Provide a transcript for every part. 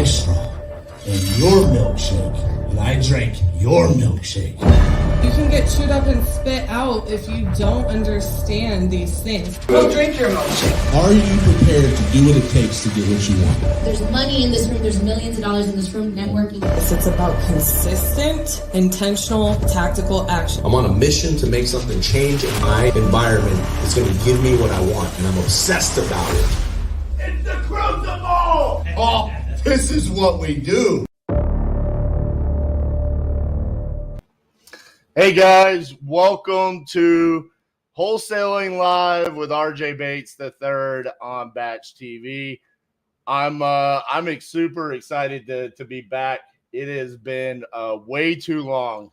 straw and your milkshake, and I drank your milkshake. You can get chewed up and spit out if you don't understand these things. Go drink your milkshake. Are you prepared to do what it takes to get what you want? There's money in this room. There's millions of dollars in this room networking. It's about consistent, intentional, tactical action. I'm on a mission to make something change in my environment that's going to give me what I want, and I'm obsessed about it. It's the crucible! Oh, this is what we do. Hey guys, welcome to Wholesaling Live with RJ Bates III on Batch TV. I'm super excited to be back. It has been way too long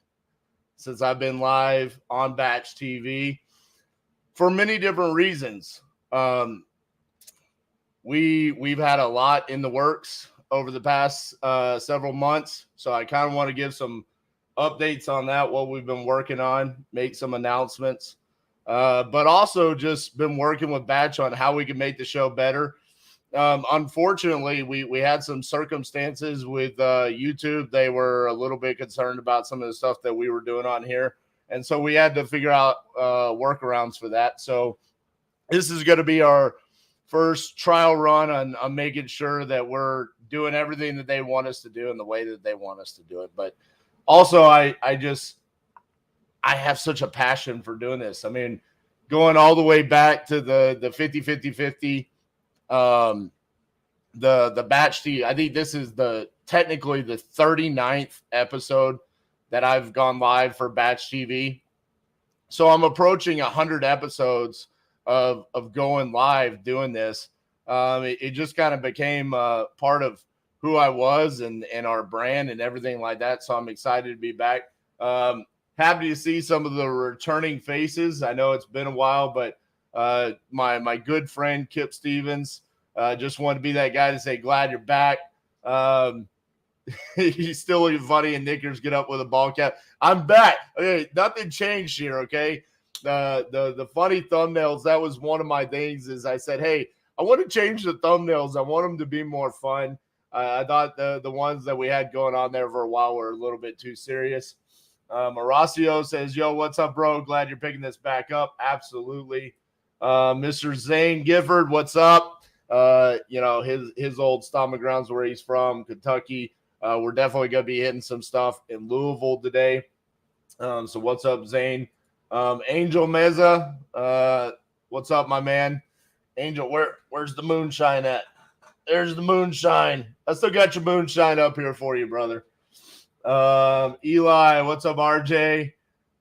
since I've been live on Batch TV for many different reasons. We've had a lot in the works over the past several months, so I kind of want to give some updates on that, what we've been working on, make some announcements, but also just been working with Batch on how we can make the show better. Unfortunately, we had some circumstances with YouTube. They were a little bit concerned about some of the stuff that we were doing on here, and so we had to figure out workarounds for that. So this is going to be our first trial run on making sure that we're doing everything that they want us to do in the way that they want us to do it. But also, I have such a passion for doing this. I mean, going all the way back to the 50-50-50, the Batch TV. I think this is technically the 39th episode that I've gone live for Batch TV. So I'm approaching 100 episodes of going live doing this. It just kind of became part of who I was and our brand and everything like that. So I'm excited to be back. Happy to see some of the returning faces. I know it's been a while, but my good friend Kip Stevens just wanted to be that guy to say, glad you're back. He's still looking funny, and knickers get up with a ball cap. I'm back. Okay, nothing changed here, okay? The funny thumbnails, that was one of my things, is I said, hey, I want to change the thumbnails. I want them to be more fun. I thought the ones that we had going on there for a while were a little bit too serious. Horacio says, yo, what's up, bro? Glad you're picking this back up. Absolutely. Mr. Zane Gifford, what's up? His old stomping grounds where he's from, Kentucky. We're definitely going to be hitting some stuff in Louisville today. So what's up, Zane? Angel Meza, what's up, my man? Angel, where's the moonshine at? There's the moonshine. I still got your moonshine up here for you, brother. Eli, what's up, RJ?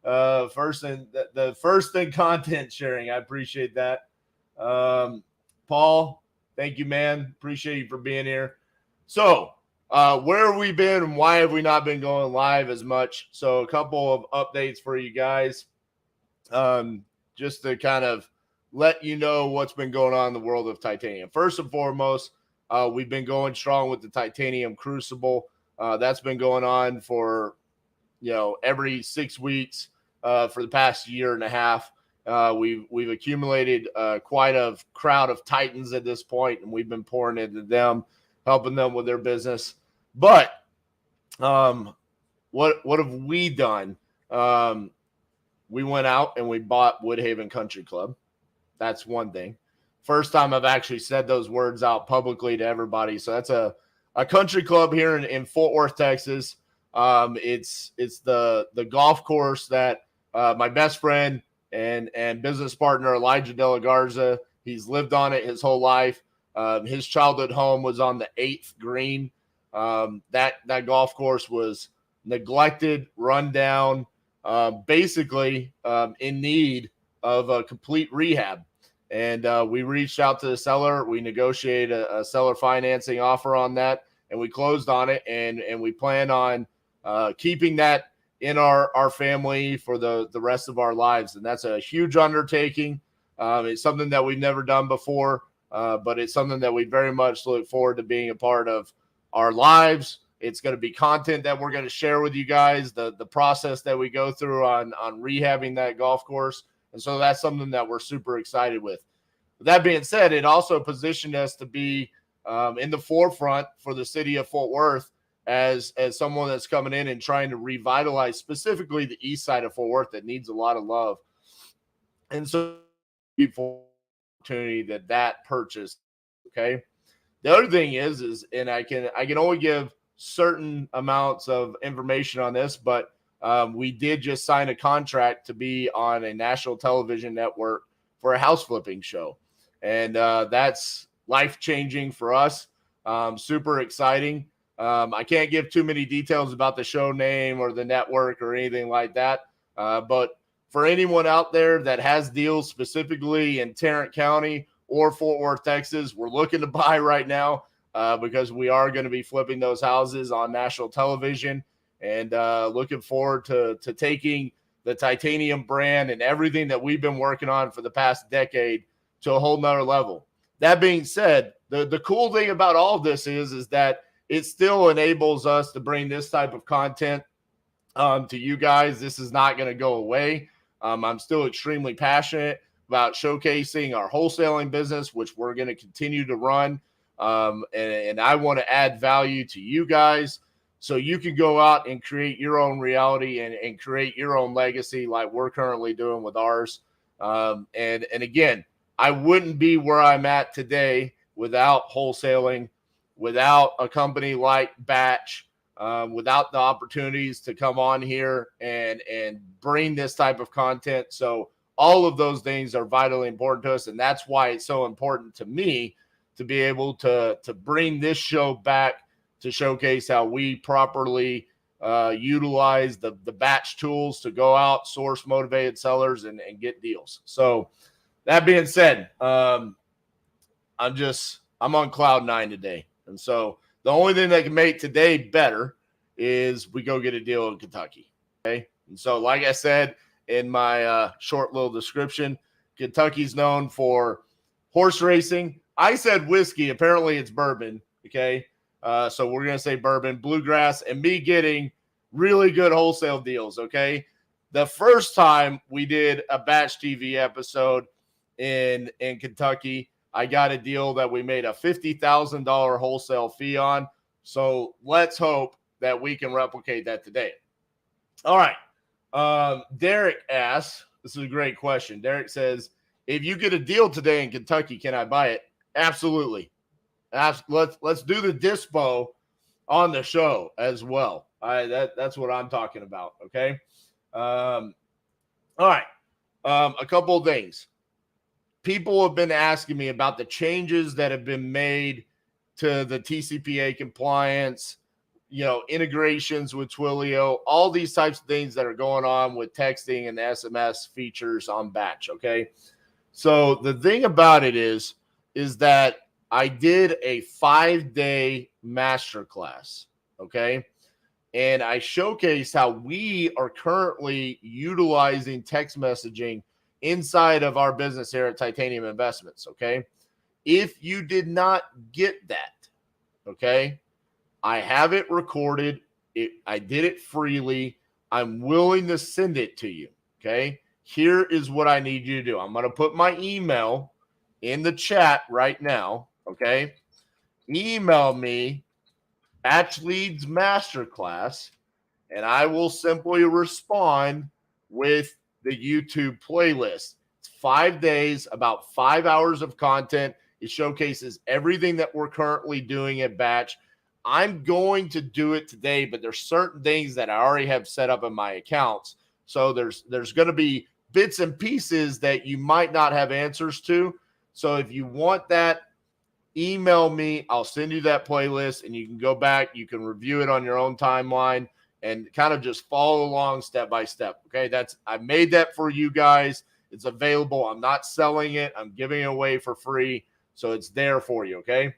The first thing content sharing. I appreciate that. Paul, thank you, man. Appreciate you for being here. So, where have we been and why have we not been going live as much? So, a couple of updates for you guys. Just to kind of let you know what's been going on in the world of titanium. First and foremost, we've been going strong with the titanium crucible. That's been going on for, every 6 weeks for the past year and a half. We've accumulated quite a crowd of titans at this point, and we've been pouring into them, helping them with their business. But what have we done? We went out and we bought Woodhaven Country Club. That's one thing. First time I've actually said those words out publicly to everybody. So that's a country club here in Fort Worth, Texas. It's the golf course that my best friend and business partner Elijah De La Garza, he's lived on it his whole life. His childhood home was on the 8th green. That golf course was neglected, run down, basically in need of a complete rehab. And we reached out to the seller. We negotiated a seller financing offer on that, and we closed on it. And we plan on keeping that in our family for the rest of our lives. And that's a huge undertaking. It's something that we've never done before, but it's something that we very much look forward to being a part of our lives. It's going to be content that we're going to share with you guys, the process that we go through on rehabbing that golf course. And so that's something that we're super excited with. With that being said, it also positioned us to be in the forefront for the city of Fort Worth as someone that's coming in and trying to revitalize specifically the east side of Fort Worth that needs a lot of love. And so people opportunity that purchase. Okay. The other thing is, and I can only give certain amounts of information on this, but we did just sign a contract to be on a national television network for a house flipping show. And that's life-changing for us. Super exciting. I can't give too many details about the show name or the network or anything like that. But for anyone out there that has deals specifically in Tarrant County or Fort Worth, Texas, we're looking to buy right now because we are going to be flipping those houses on national television, and looking forward to taking the Titanium brand and everything that we've been working on for the past decade to a whole nother level. That being said, the cool thing about all of this is that it still enables us to bring this type of content to you guys. This is not going to go away. I'm still extremely passionate about showcasing our wholesaling business, which we're going to continue to run. And I want to add value to you guys so you can go out and create your own reality and create your own legacy like we're currently doing with ours. And again, I wouldn't be where I'm at today without wholesaling, without a company like Batch, without the opportunities to come on here and bring this type of content. So all of those things are vitally important to us, and that's why it's so important to me to be able to bring this show back to showcase how we properly utilize the Batch tools to go out, source motivated sellers, and get deals. So that being said, I'm on cloud 9 today. And so the only thing that can make today better is we go get a deal in Kentucky. Okay. And so, like I said in my short little description, Kentucky's known for horse racing. I said whiskey. Apparently it's bourbon. Okay. So we're going to say bourbon, bluegrass, and me getting really good wholesale deals. Okay. The first time we did a Batch TV episode in Kentucky, I got a deal that we made a $50,000 wholesale fee on. So let's hope that we can replicate that today. All right. Derek asks, this is a great question. Derek says, if you get a deal today in Kentucky, can I buy it? Absolutely. Let's do the dispo on the show as well. That's what I'm talking about. Okay. All right. A couple of things. People have been asking me about the changes that have been made to the TCPA compliance, integrations with Twilio, all these types of things that are going on with texting and SMS features on Batch. Okay. So the thing about it is that I did a 5-day masterclass. Okay. And I showcased how we are currently utilizing text messaging inside of our business here at Titanium Investments. Okay. If you did not get that, okay, I have it recorded. I did it freely. I'm willing to send it to you. Okay. Here is what I need you to do. I'm going to put my email in the chat right now. Okay. Email me Batch Leads Masterclass, and I will simply respond with the YouTube playlist. It's 5 days, about 5 hours of content. It showcases everything that we're currently doing at Batch. I'm going to do it today, but there's certain things that I already have set up in my accounts. So there's going to be bits and pieces that you might not have answers to. So if you want that, email me. I'll send you that playlist, and you can go back. You can review it on your own timeline and kind of just follow along step by step. Okay. I made that for you guys. It's available. I'm not selling it. I'm giving it away for free. So it's there for you. Okay.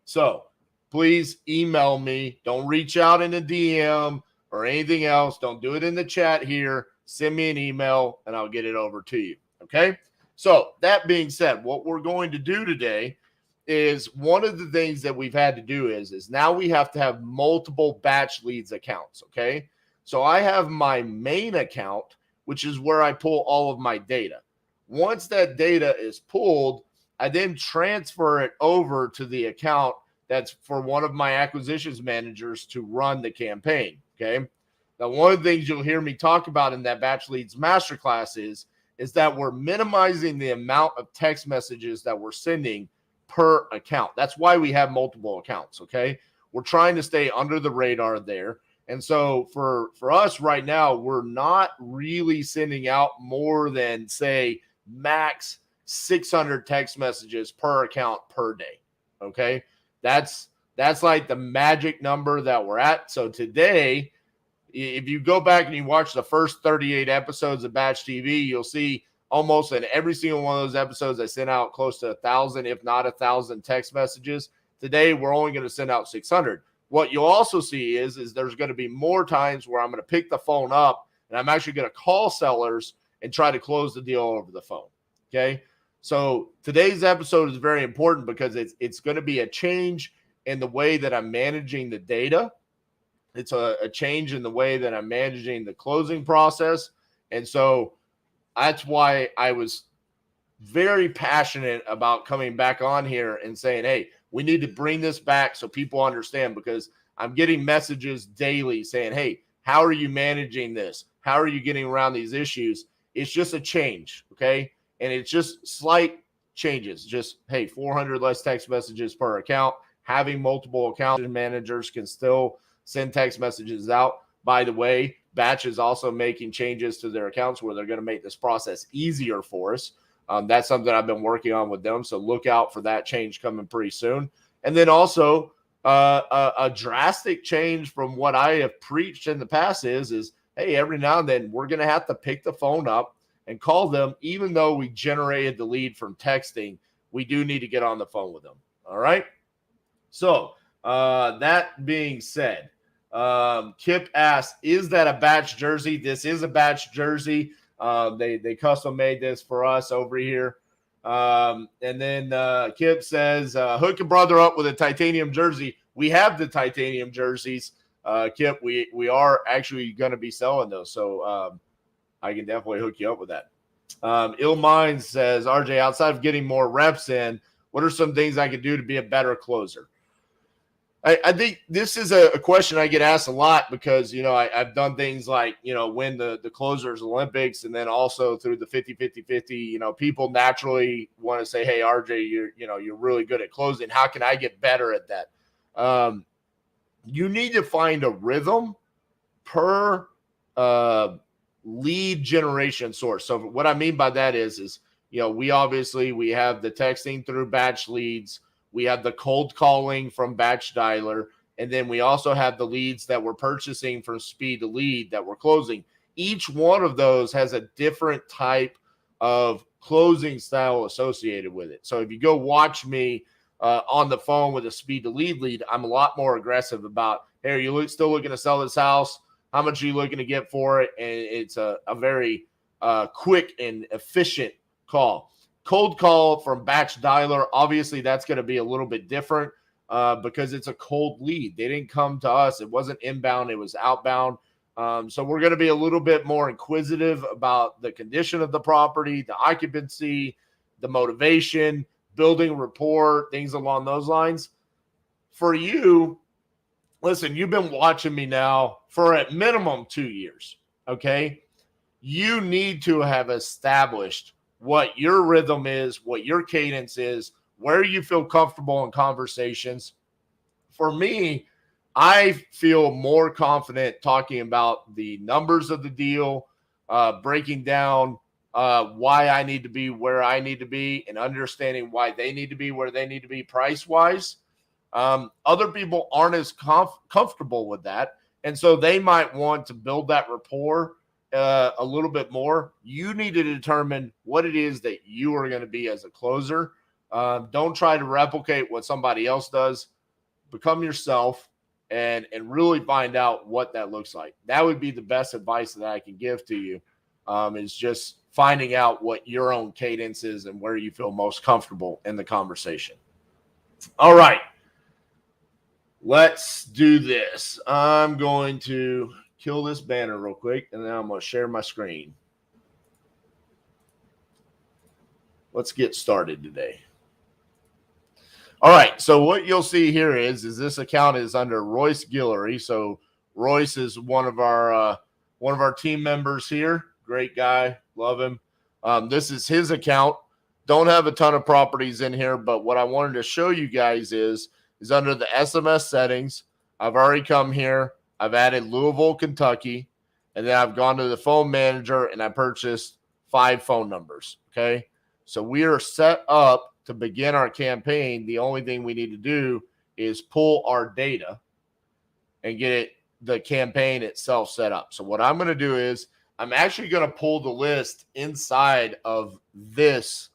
So please email me. Don't reach out in a DM or anything else. Don't do it in the chat here. Send me an email and I'll get it over to you. Okay. So that being said, what we're going to do today is one of the things that we've had to do is now we have to have multiple Batch Leads accounts. Okay. So I have my main account, which is where I pull all of my data. Once that data is pulled, I then transfer it over to the account that's for one of my acquisitions managers to run the campaign. Okay. Now, one of the things you'll hear me talk about in that Batch Leads Masterclass is that we're minimizing the amount of text messages that we're sending per account. That's why we have multiple accounts. Okay. We're trying to stay under the radar there. And so for us right now, we're not really sending out more than, say, max 600 text messages per account per day. Okay. That's like the magic number that we're at. So today, if you go back and you watch the first 38 episodes of Batch TV, you'll see almost in every single one of those episodes, I sent out close to 1,000, if not 1,000 text messages. Today, we're only going to send out 600. What you'll also see is there's going to be more times where I'm going to pick the phone up and I'm actually going to call sellers and try to close the deal over the phone. Okay. So today's episode is very important because it's going to be a change in the way that I'm managing the data. It's a change in the way that I'm managing the closing process. And so that's why I was very passionate about coming back on here and saying, hey, we need to bring this back so people understand, because I'm getting messages daily saying, hey, how are you managing this? How are you getting around these issues? It's just a change, okay? And it's just slight changes. Just, hey, 400 less text messages per account. Having multiple account managers can still send text messages out. By the way, Batch is also making changes to their accounts where they're going to make this process easier for us. That's something I've been working on with them. So look out for that change coming pretty soon. And then also a drastic change from what I have preached in the past is, hey, every now and then we're going to have to pick the phone up and call them. Even though we generated the lead from texting, we do need to get on the phone with them. All right. So that being said, Kip asked, is that a Batch jersey? This is a Batch jersey. They custom made this for us over here. And then Kip says, hook your brother up with a titanium jersey. We have the titanium jerseys. Kip, we are actually going to be selling those. So I can definitely hook you up with that. Ill Minds says, RJ, outside of getting more reps in, what are some things I could do to be a better closer? I think this is a question I get asked a lot because, I've done things like, win the Closers Olympics, and then also through the 50-50-50, people naturally want to say, hey, RJ, you're really good at closing. How can I get better at that? You need to find a rhythm per lead generation source. So what I mean by that is we have the texting through Batch Leads. We have the cold calling from Batch Dialer, and then we also have the leads that we're purchasing from Speed to Lead that we're closing. Each one of those has a different type of closing style associated with it. So if you go watch me on the phone with a Speed to Lead lead, I'm a lot more aggressive about, hey, are you still looking to sell this house? How much are you looking to get for it? And it's a very quick and efficient call. Cold call from Batch Dialer, obviously that's going to be a little bit different because it's a cold lead. They didn't come to us. It wasn't inbound. It was outbound. So we're going to be a little bit more inquisitive about the condition of the property, the occupancy, the motivation, building rapport, things along those lines. For you, listen, you've been watching me now for at minimum 2 years, okay? You need to have established what your rhythm is, what your cadence is, where you feel comfortable in conversations. For me, I feel more confident talking about the numbers of the deal, breaking down why I need to be where I need to be, and understanding why they need to be where they need to be price-wise. Other people aren't as comfortable with that, and so they might want to build that rapport a little bit more. You need to determine what it is that you are going to be as a closer. Don't try to replicate what somebody else does. Become yourself and really find out what that looks like. That would be the best advice that I can give to you, is just finding out what your own cadence is and where you feel most comfortable in the conversation. All right. Let's do this. I'm going to kill this banner real quick, and then I'm going to share my screen. Let's get started today. All right. So what you'll see here is this account is under Royce Guillory. So Royce is one of our team members here. Great guy. Love him. This is his account. Don't have a ton of properties in here, but what I wanted to show you guys is under the SMS settings. I've already come here. I've added Louisville, Kentucky, and then I've gone to the phone manager and I purchased 5 phone numbers. Okay. So we are set up to begin our campaign. The only thing we need to do is pull our data and get the campaign itself set up. So what I'm going to do is I'm actually going to pull the list inside of this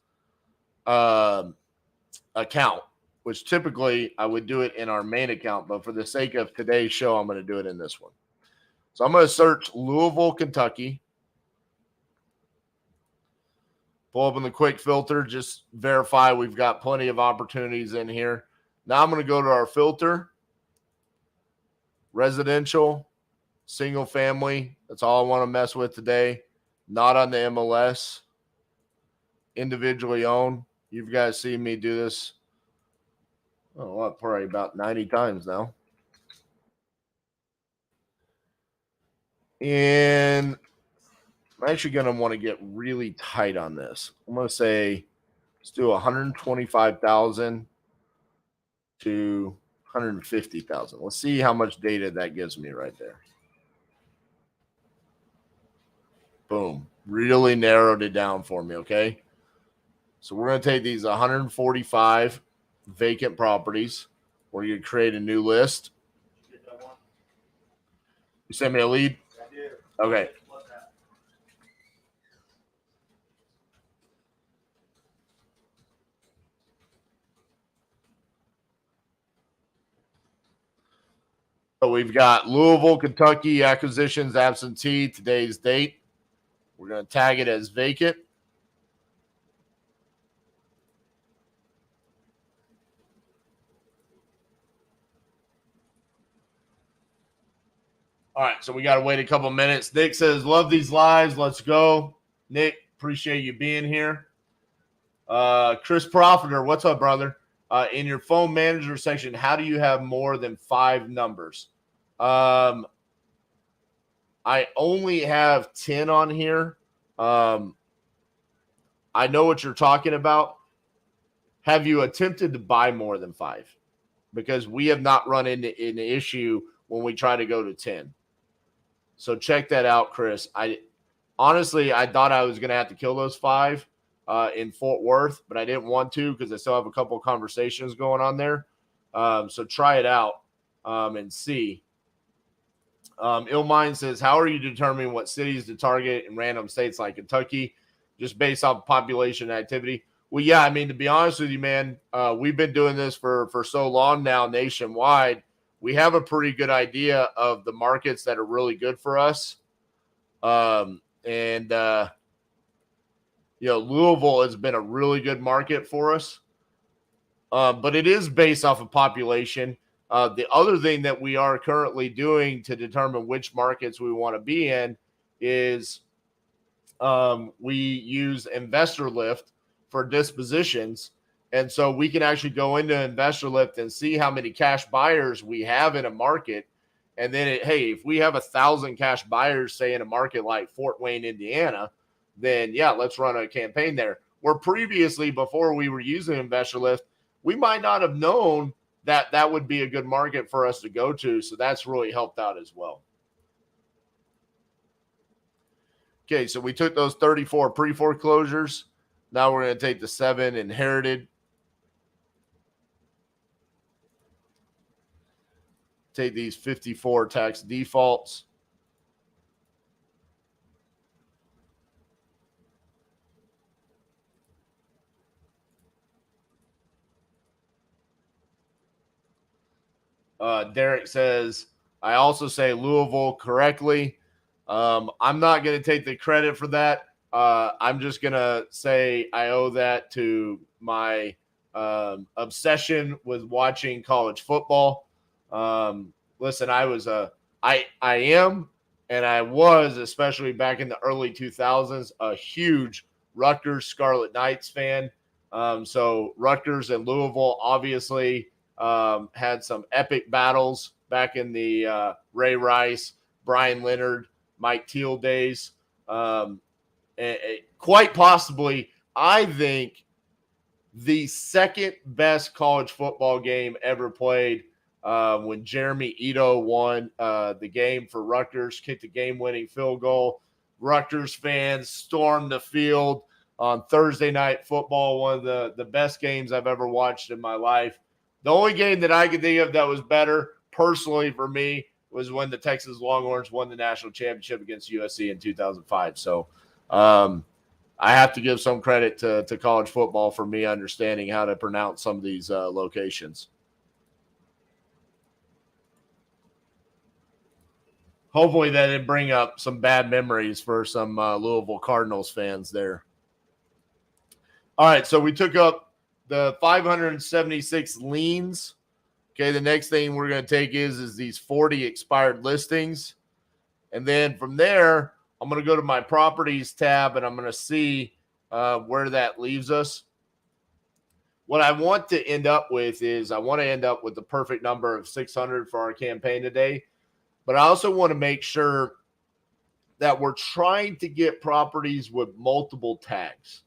account, which typically I would do it in our main account, but for the sake of today's show, I'm going to do it in this one. So I'm going to search Louisville, Kentucky. Pull up in the quick filter, just verify we've got plenty of opportunities in here. Now I'm going to go to our filter, residential, single family. That's all I want to mess with today. Not on the MLS. Individually owned. You guys seen me do this, probably about 90 times now. And I'm actually going to want to get really tight on this. I'm going to say let's do 125,000 to 150,000. Let's see how much data that gives me right there. Boom. Really narrowed it down for me, okay? So we're going to take these 145 vacant properties. We're going to create a new list. You sent me a lead? I did. Okay. So we've got Louisville, Kentucky acquisitions absentee, today's date. We're going to tag it as vacant. All right, so we got to wait a couple minutes. Nick says, love these lives. Let's go. Nick, appreciate you being here. Chris Profiter, what's up, brother? In your phone manager section, how do you have more than 5 numbers? I only have 10 on here. I know what you're talking about. Have you attempted to buy more than 5? Because we have not run into an issue when we try to go to 10. So check that out, Chris. I thought I was going to have to kill those 5 in Fort Worth, but I didn't want to because I still have a couple of conversations going on there. So try it out and see. Illmind says, how are you determining what cities to target in random states like Kentucky, just based on population activity? Well, yeah, I mean, to be honest with you, man, we've been doing this for so long now nationwide. We have a pretty good idea of the markets that are really good for us. Louisville has been a really good market for us. But it is based off of population. The other thing that we are currently doing to determine which markets we want to be in is we use Investor Lift for dispositions. And so we can actually go into Investor Lift and see how many cash buyers we have in a market. And then, if we have 1,000 cash buyers, say in a market like Fort Wayne, Indiana, then yeah, let's run a campaign there. Where previously, before we were using Investor Lift, we might not have known that that would be a good market for us to go to. So that's really helped out as well. Okay, so we took those 34 pre-foreclosures. Now we're going to take the 7 inherited. Take these 54 tax defaults. Derek says, I also say Louisville correctly. I'm not going to take the credit for that. I'm just going to say I owe that to my obsession with watching college football. Listen, I am, and I was, especially back in the early 2000s, a huge Rutgers Scarlet Knights fan. So Rutgers and Louisville obviously had some epic battles back in the Ray Rice, Brian Leonard, Mike Teal days. And quite possibly, I think the second best college football game ever played when Jeremy Ito won the game for Rutgers, kicked the game-winning field goal. Rutgers fans stormed the field on Thursday Night Football, one of the best games I've ever watched in my life. The only game that I could think of that was better, personally for me, was when the Texas Longhorns won the national championship against USC in 2005. So I have to give some credit to college football for me understanding how to pronounce some of these locations. Hopefully that didn't bring up some bad memories for some Louisville Cardinals fans there. All right, so we took up the 576 liens. Okay, the next thing we're going to take is these 40 expired listings. And then from there, I'm going to go to my properties tab, and I'm going to see where that leaves us. What I want to end up with is I want to end up with the perfect number of 600 for our campaign today. But I also want to make sure that we're trying to get properties with multiple tags.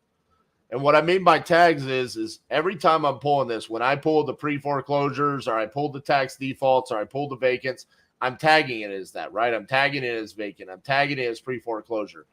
And what I mean by tags is every time I'm pulling this, when I pull the pre-foreclosures or I pull the tax defaults or I pull the vacants, I'm tagging it as that, right? I'm tagging it as vacant. I'm tagging it as pre-foreclosure.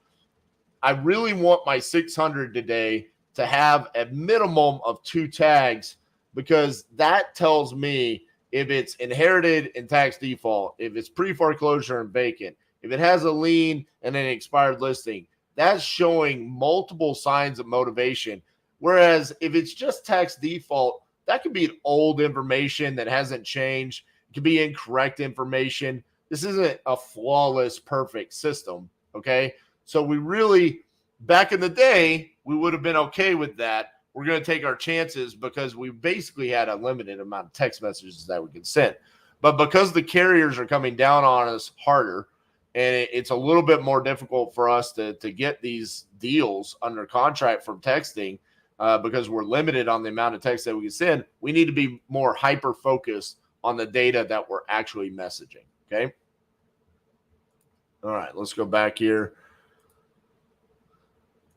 I really want my 600 today to have a minimum of 2 tags, because that tells me if it's inherited and tax default, if it's pre-foreclosure and vacant, if it has a lien and an expired listing, that's showing multiple signs of motivation. Whereas if it's just tax default, that could be old information that hasn't changed. It could be incorrect information. This isn't a flawless, perfect system, okay? So we really, back in the day, we would have been okay with that. We're going to take our chances because we basically had a limited amount of text messages that we could send. But because the carriers are coming down on us harder, and it's a little bit more difficult for us to get these deals under contract from texting because we're limited on the amount of text that we can send, we need to be more hyper-focused on the data that we're actually messaging, okay? All right, let's go back here.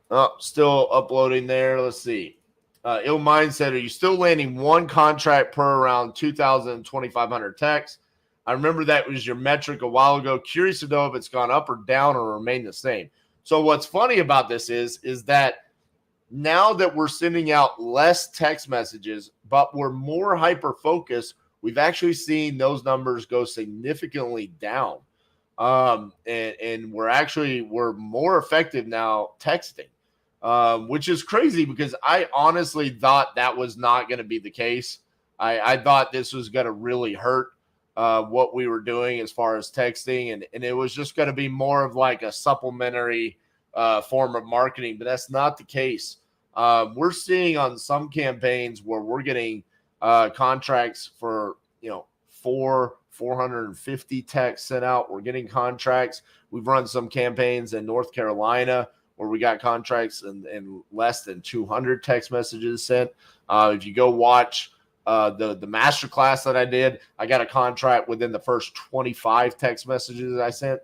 Oh, still uploading there. Let's see. Ill Mindset, are you still landing one contract per around 2,000, 2,500 texts? I remember that was your metric a while ago. Curious to know if it's gone up or down or remained the same. So what's funny about this is that now that we're sending out less text messages, but we're more hyper-focused, we've actually seen those numbers go significantly down. And we're more effective now texting, which is crazy because I honestly thought that was not going to be the case. I thought this was going to really hurt what we were doing as far as texting, and it was just going to be more of like a supplementary form of marketing, but that's not the case. We're seeing on some campaigns where we're getting contracts for 450 texts sent out. We're getting contracts. We've run some campaigns in North Carolina where we got contracts and less than 200 text messages sent. If you go watch the master class that I did, I got a contract within the first 25 text messages that I sent.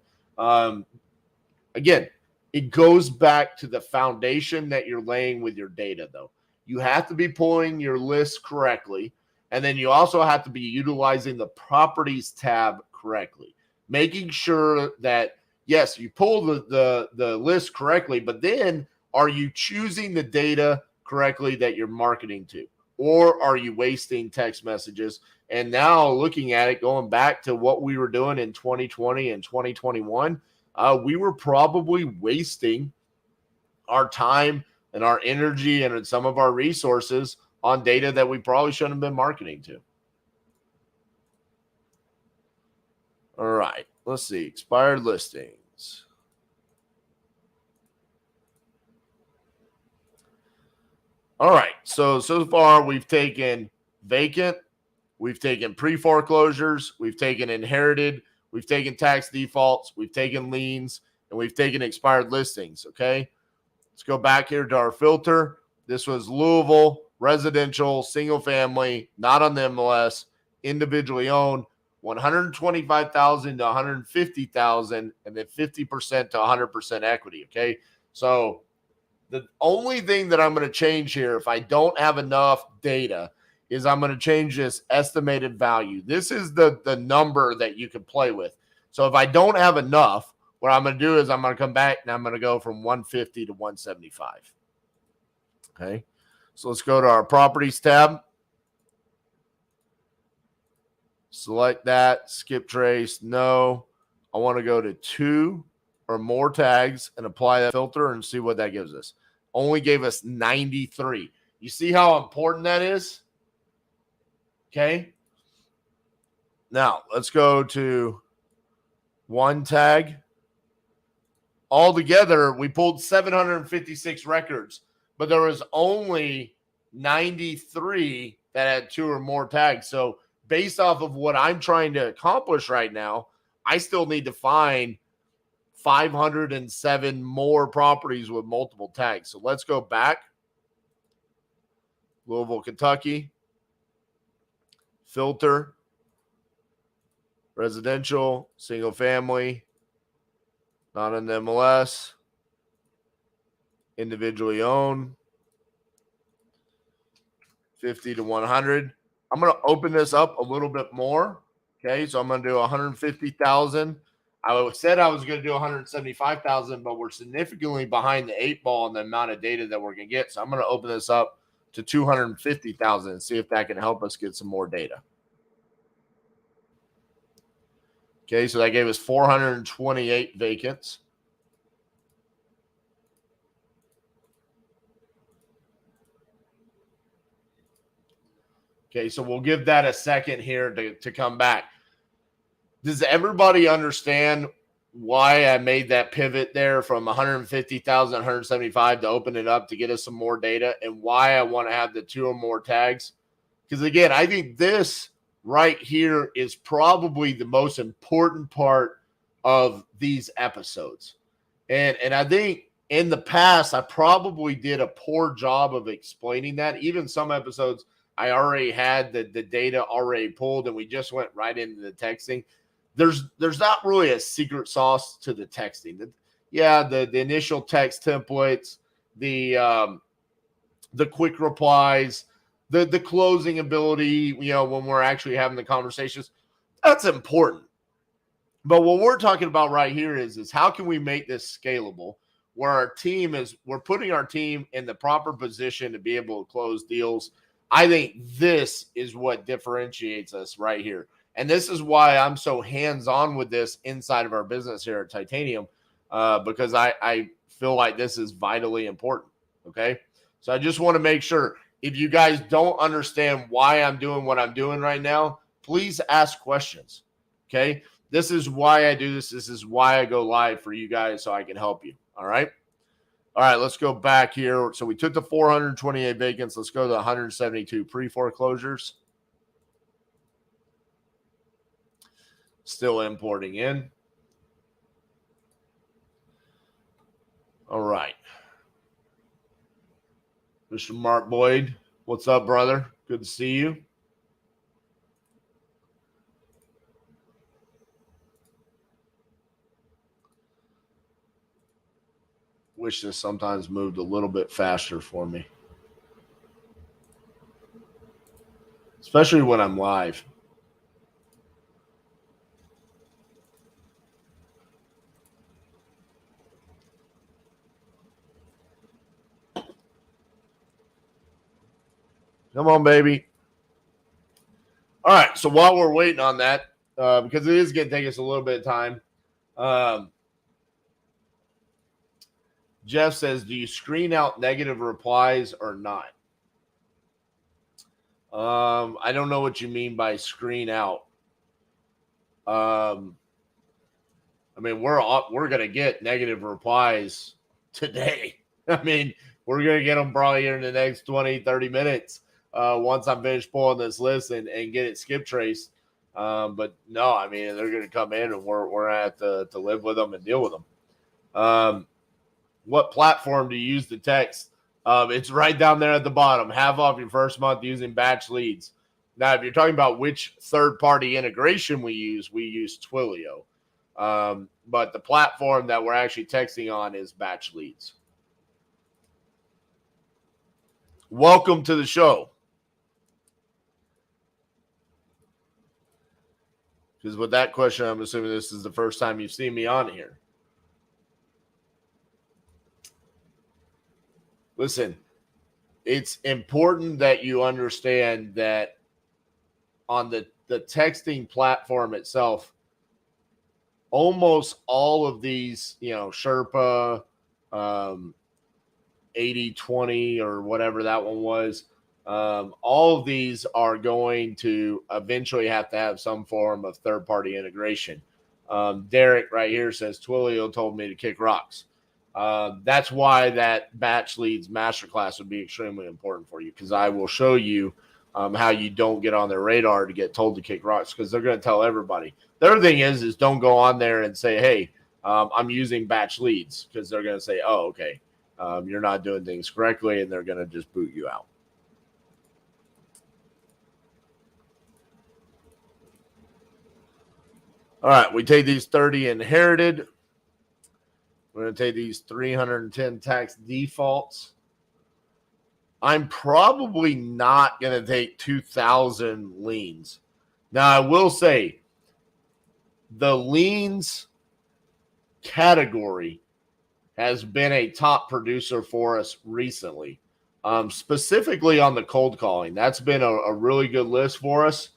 Again, it goes back to the foundation that you're laying with your data, though. You have to be pulling your list correctly, and then you also have to be utilizing the properties tab correctly, making sure that, yes, you pull the list correctly, but then are you choosing the data correctly that you're marketing to? Or are you wasting text messages? And now looking at it, going back to what we were doing in 2020 and 2021, we were probably wasting our time and our energy and some of our resources on data that we probably shouldn't have been marketing to. All right, let's see. Expired listings. All right, so far we've taken vacant, we've taken pre-foreclosures, we've taken inherited, we've taken tax defaults, we've taken liens, and we've taken expired listings, okay? Let's go back here to our filter. This was Louisville, residential, single family, not on the MLS, individually owned, 125,000 to 150,000, and then 50% to 100% equity. Okay. So the only thing that I'm going to change here, if I don't have enough data, is I'm going to change this estimated value. This is the number that you can play with. So if I don't have enough, what I'm going to do is I'm going to come back and I'm going to go from 150 to 175. Okay. So let's go to our properties tab. Select that, skip trace, no. I want to go to 2 or more tags and apply that filter and see what that gives us. Only gave us 93. You see how important that is? Okay. Now let's go to 1 tag. Altogether, we pulled 756 records, but there was only 93 that had 2 or more tags. So based off of what I'm trying to accomplish right now, I still need to find 507 more properties with multiple tags. So let's go back. Louisville, Kentucky. Filter. Residential, single family, not in the MLS, individually owned, 50 to 100. I'm going to open this up a little bit more. Okay, so I'm going to do 150,000. I said I was going to do 175,000, but we're significantly behind the 8 ball on the amount of data that we're going to get. So I'm going to open this up to 250,000 and see if that can help us get some more data. Okay, so that gave us 428 vacants. Okay, so we'll give that a second here to come back. Does everybody understand why I made that pivot there from 150,000, 175 to open it up to get us some more data, and why I want to have the 2 or more tags? Because again, I think this right here is probably the most important part of these episodes. And I think in the past, I probably did a poor job of explaining that. Even some episodes, I already had the data already pulled and we just went right into the texting. There's not really a secret sauce to the texting. Yeah, the initial text templates, the quick replies, the closing ability, when we're actually having the conversations, that's important. But what we're talking about right here is how can we make this scalable where we're putting our team in the proper position to be able to close deals. I think this is what differentiates us right here. And this is why I'm so hands-on with this inside of our business here at Titanium, because I feel like this is vitally important. Okay. So I just want to make sure if you guys don't understand why I'm doing what I'm doing right now, please ask questions. Okay. This is why I do this. This is why I go live for you guys so I can help you. All right. All right, let's go back here. So we took the 428 vacants. Let's go to the 172 pre-foreclosures. Still importing in. All right. Mr. Mark Boyd, what's up, brother? Good to see you. Wish this sometimes moved a little bit faster for me. Especially when I'm live. Come on, baby. All right, so while we're waiting on that, because it is going to take us a little bit of time, Jeff says, do you screen out negative replies or not? I don't know what you mean by screen out. I mean, we're going to get negative replies today. I mean, we're going to get them probably in the next 20, 30 minutes once I'm finished pulling this list and get it skip traced. But no, I mean, they're going to come in and we're going to have to live with them and deal with them. What platform do you use to text? It's right down there at the bottom. Half off your first month using batch leads. Now, if you're talking about which third-party integration we use Twilio. But the platform that we're actually texting on is batch leads. Welcome to the show. Because with that question, I'm assuming this is the first time you've seen me on here. Listen, it's important that you understand that on the texting platform itself, almost all of these, Sherpa, 80/20 or whatever that one was, all of these are going to eventually have to have some form of third-party integration. Derek right here says, Twilio told me to kick rocks. That's why that batch leads masterclass would be extremely important for you, because I will show you how you don't get on their radar to get told to kick rocks, because they're going to tell everybody. The other thing is don't go on there and say, hey, I'm using batch leads, because they're going to say, oh, okay, you're not doing things correctly, and they're going to just boot you out. All right, we take these 30 inherited. We're going to take these 310 tax defaults. I'm probably not going to take 2,000 liens. Now, I will say the liens category has been a top producer for us recently, specifically on the cold calling. That's been a really good list for us,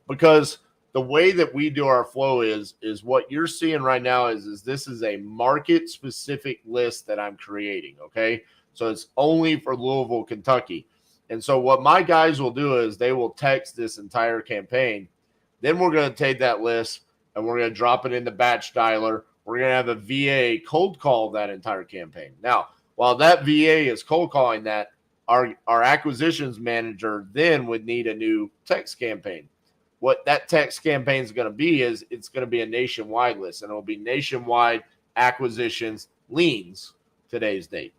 because the way that we do our flow is what you're seeing right now is this is a market specific list that I'm creating. Okay. So it's only for Louisville, Kentucky. And so what my guys will do is they will text this entire campaign. Then we're going to take that list and we're going to drop it in the batch dialer. We're going to have a VA cold call that entire campaign. Now, while that VA is cold calling that, our acquisitions manager then would need a new text campaign. What that text campaign is going to be is it's going to be a nationwide list, and it will be nationwide acquisitions liens today's date.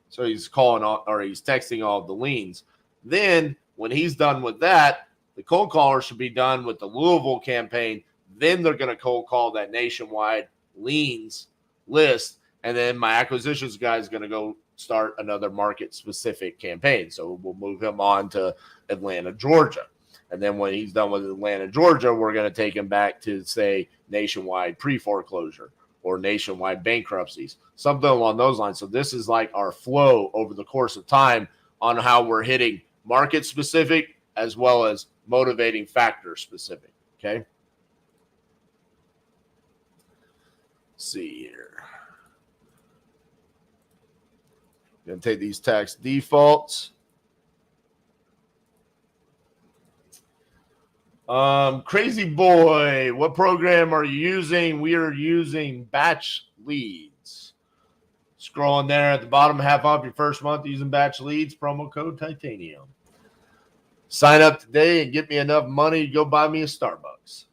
So he's calling all, or he's texting all of the liens. Then when he's done with that, the cold caller should be done with the Louisville campaign. Then they're going to cold call that nationwide liens list. And then my acquisitions guy is going to go start another market specific campaign. So we'll move him on to Atlanta, Georgia. And then when he's done with Atlanta, Georgia, we're going to take him back to, say, nationwide pre-foreclosure or nationwide bankruptcies, something along those lines. So this is like our flow over the course of time on how we're hitting market specific as well as motivating factor specific. Okay. Let's see here. Going to take these tax defaults. Crazy boy, what program are you using? We are using batch leads. Scrolling there at the bottom, half off your first month using batch leads, promo code titanium. Sign up today and get me enough money to go buy me a Starbucks.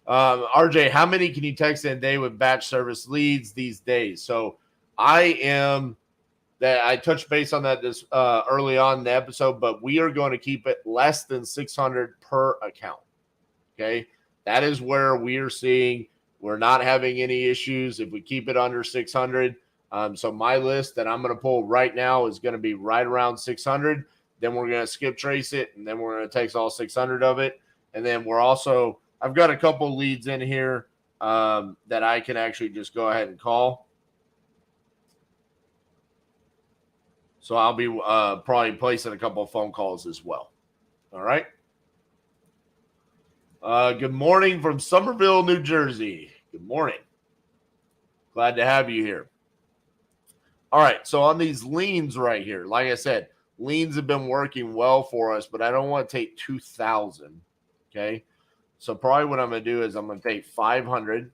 RJ, how many can you text in a day with batch service leads these days? So I touched base on that this early on in the episode, but we are going to keep it less than 600 per account. Okay. That is where we are seeing we're not having any issues if we keep it under 600. So my list that I'm going to pull right now is going to be right around 600. Then we're going to skip trace it, and then we're going to text all 600 of it. And then I've got a couple leads in here that I can actually just go ahead and call. So I'll be probably placing a couple of phone calls as well. All right. Good morning from Somerville, New Jersey. Good morning. Glad to have you here. All right. So on these liens right here, like I said, liens have been working well for us, but I don't want to take 2,000. Okay. So probably what I'm going to do is I'm going to take 500.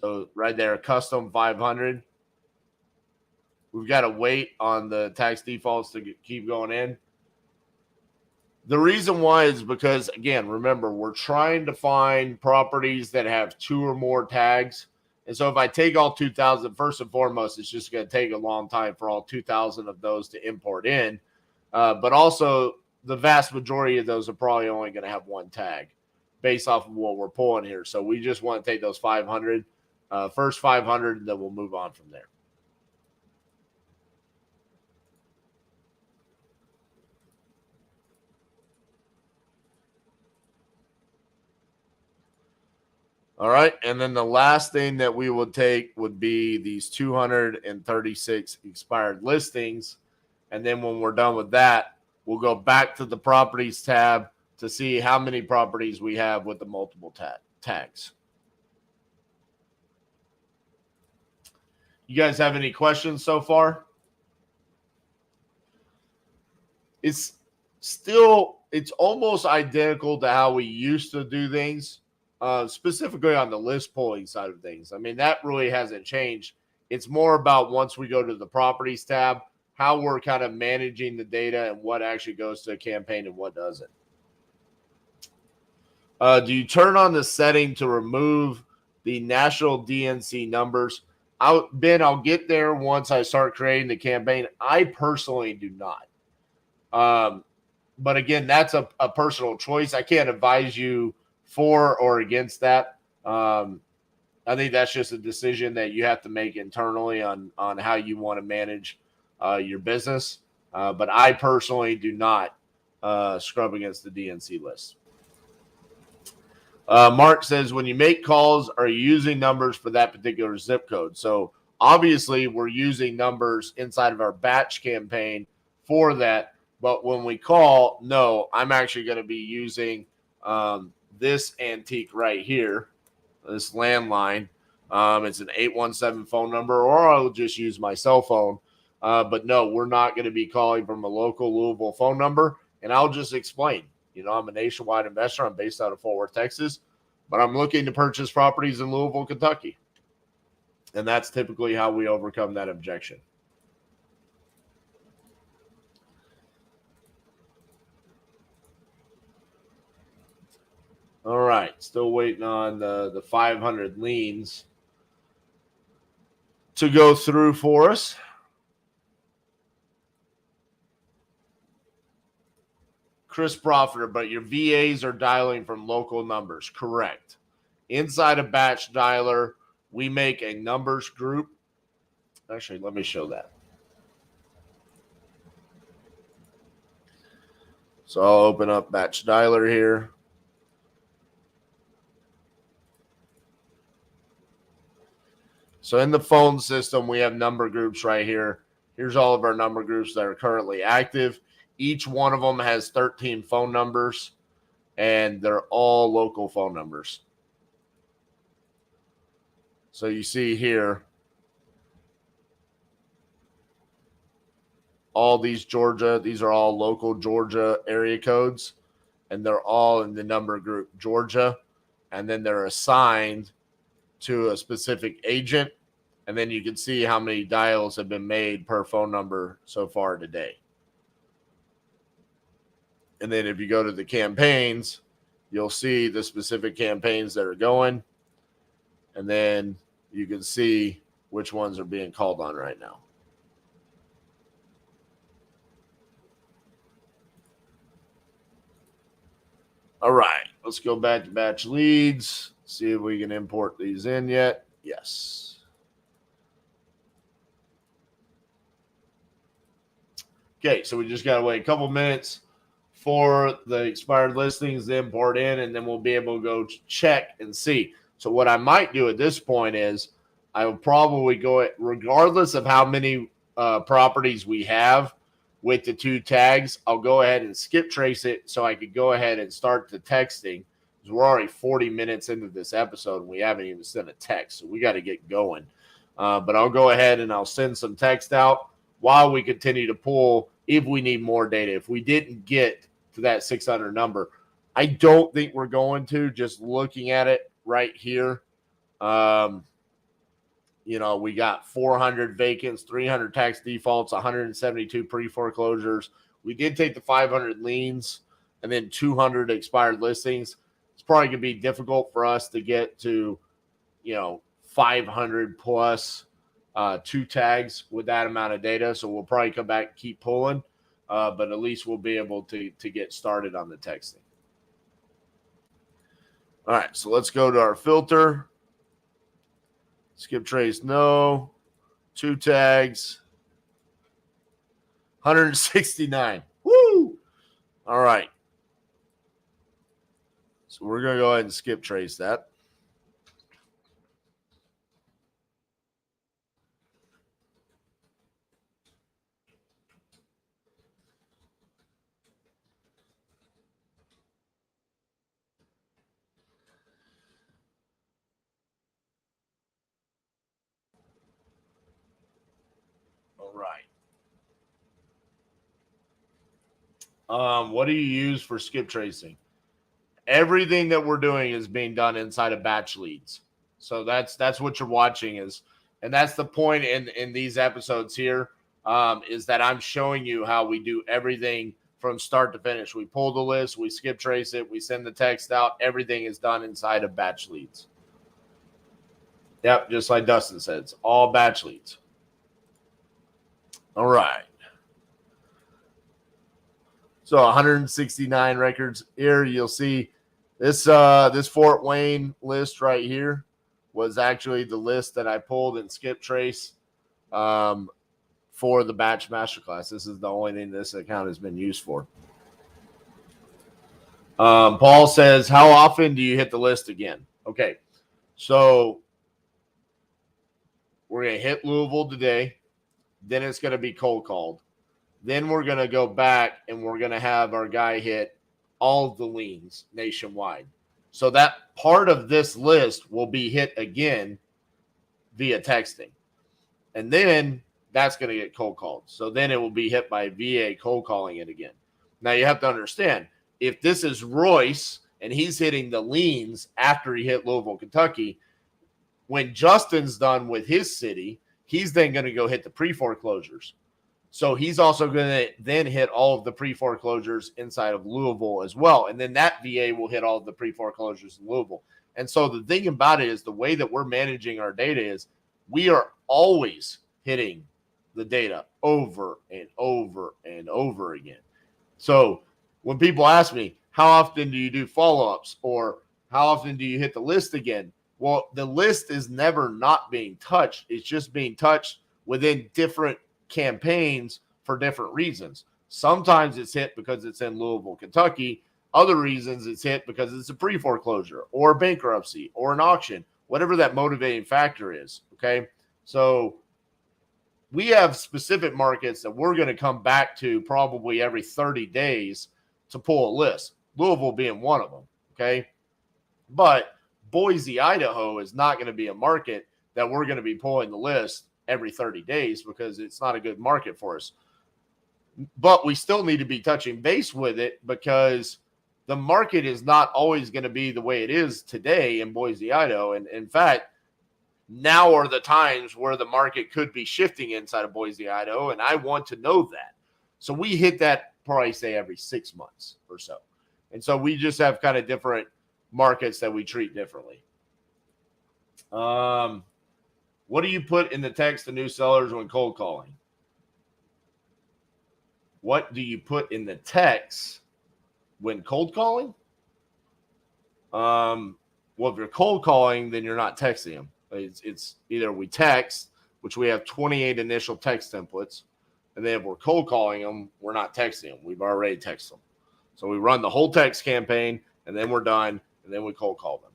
So right there, custom 500. We've got to wait on the tax defaults to keep going in. The reason why is because, again, remember, we're trying to find properties that have 2 or more tags. And so if I take all 2,000, first and foremost, it's just going to take a long time for all 2,000 of those to import in. But also, the vast majority of those are probably only going to have one tag based off of what we're pulling here. So we just want to take those 500, first 500, and then we'll move on from there. All right, and then the last thing that we would take would be these 236 expired listings. And then when we're done with that, we'll go back to the properties tab to see how many properties we have with the multiple tags. You guys have any questions so far? It's almost identical to how we used to do things. Specifically on the list pulling side of things. I mean, that really hasn't changed. It's more about once we go to the properties tab, how we're kind of managing the data and what actually goes to a campaign and what doesn't. Do you turn on the setting to remove the national DNC numbers? Ben, I'll get there once I start creating the campaign. I personally do not. But again, that's a personal choice. I can't advise you for or against that. I think that's just a decision that you have to make internally on how you want to manage your business. But I personally do not scrub against the DNC list. Mark says, when you make calls, are you using numbers for that particular zip code? So obviously we're using numbers inside of our batch campaign for that. But when we call, no, I'm actually going to be using this antique right here, this landline. It's an 817 phone number, or I'll just use my cell phone. But no, we're not going to be calling from a local Louisville phone number. And I'll just explain, I'm a nationwide investor. I'm based out of Fort Worth, Texas, but I'm looking to purchase properties in Louisville, Kentucky. And that's typically how we overcome that objection. All right, still waiting on the 500 liens to go through for us. Chris Profiter, but your VAs are dialing from local numbers. Correct. Inside a batch dialer, we make a numbers group. Actually, let me show that. So I'll open up batch dialer here. So in the phone system, we have number groups right here. Here's all of our number groups that are currently active. Each one of them has 13 phone numbers, and they're all local phone numbers. So you see here, all these Georgia, these are all local Georgia area codes, and they're all in the number group Georgia, and then they're assigned to a specific agent, and then you can see how many dials have been made per phone number so far today. And then if you go to the campaigns, you'll see the specific campaigns that are going, and then you can see which ones are being called on right now. All right, let's go back to batch leads. See if we can import these in yet. Yes. Okay, so we just got to wait a couple minutes for the expired listings to import in, and then we'll be able to go check and see. So what I might do at this point is I will probably go, regardless of how many properties we have with the two tags, I'll go ahead and skip trace it so I could go ahead and start the texting. We're already 40 minutes into this episode and we haven't even sent a text, so we got to get going. But I'll go ahead and I'll send some text out while we continue to pull if we need more data. If we didn't get to that 600 number, I don't think we're going to, just looking at it right here. We got 400 vacants, 300 tax defaults, 172 pre-foreclosures. We did take the 500 liens and then 200 expired listings. It's probably going to be difficult for us to get to, 500 plus 2 tags with that amount of data. So we'll probably come back and keep pulling, but at least we'll be able to get started on the texting. All right, so let's go to our filter. Skip trace, no. 2 tags. 169. Woo! All right. So we're going to go ahead and skip trace that. All right. What do you use for skip tracing? Everything that we're doing is being done inside of batch leads. So that's what you're watching is, and that's the point in these episodes here, is that I'm showing you how we do everything from start to finish. We pull the list, we skip trace it, we send the text out. Everything is done inside of batch leads. Yep, just like Dustin said, it's all batch leads. All right. So 169 records here. You'll see this Fort Wayne list right here was actually the list that I pulled in skip trace for the batch masterclass. This is the only thing this account has been used for. Paul says, how often do you hit the list again? Okay, so we're going to hit Louisville today. Then it's going to be cold called. Then we're going to go back and we're going to have our guy hit all of the liens nationwide. So that part of this list will be hit again via texting. And then that's going to get cold called. So then it will be hit by VA cold calling it again. Now you have to understand, if this is Royce and he's hitting the liens after he hit Louisville, Kentucky, when Justin's done with his city, he's then going to go hit the pre-foreclosures. So he's also going to then hit all of the pre-foreclosures inside of Louisville as well. And then that VA will hit all of the pre-foreclosures in Louisville. And so the thing about it is the way that we're managing our data is we are always hitting the data over and over and over again. So when people ask me, how often do you do follow-ups or how often do you hit the list again? Well, the list is never not being touched. It's just being touched within different campaigns for different reasons. Sometimes it's hit because it's in Louisville, Kentucky. Other reasons it's hit because it's a pre-foreclosure or bankruptcy or an auction, whatever that motivating factor is. Okay. So we have specific markets that we're going to come back to probably every 30 days to pull a list, Louisville being one of them. Okay. But Boise, Idaho is not going to be a market that we're going to be pulling the list every 30 days because it's not a good market for us. But we still need to be touching base with it because the market is not always going to be the way it is today in Boise, Idaho. And in fact, now are the times where the market could be shifting inside of Boise, Idaho, and I want to know that. So we hit that probably say every 6 months or so. And so we just have kind of different markets that we treat differently. What do you put in the text to new sellers when cold calling? What do you put in the text when cold calling? Well, if you're cold calling, then you're not texting them. It's either we text, which we have 28 initial text templates, and then if we're cold calling them, we're not texting them. We've already texted them. So we run the whole text campaign, and then we're done, and then we cold call them.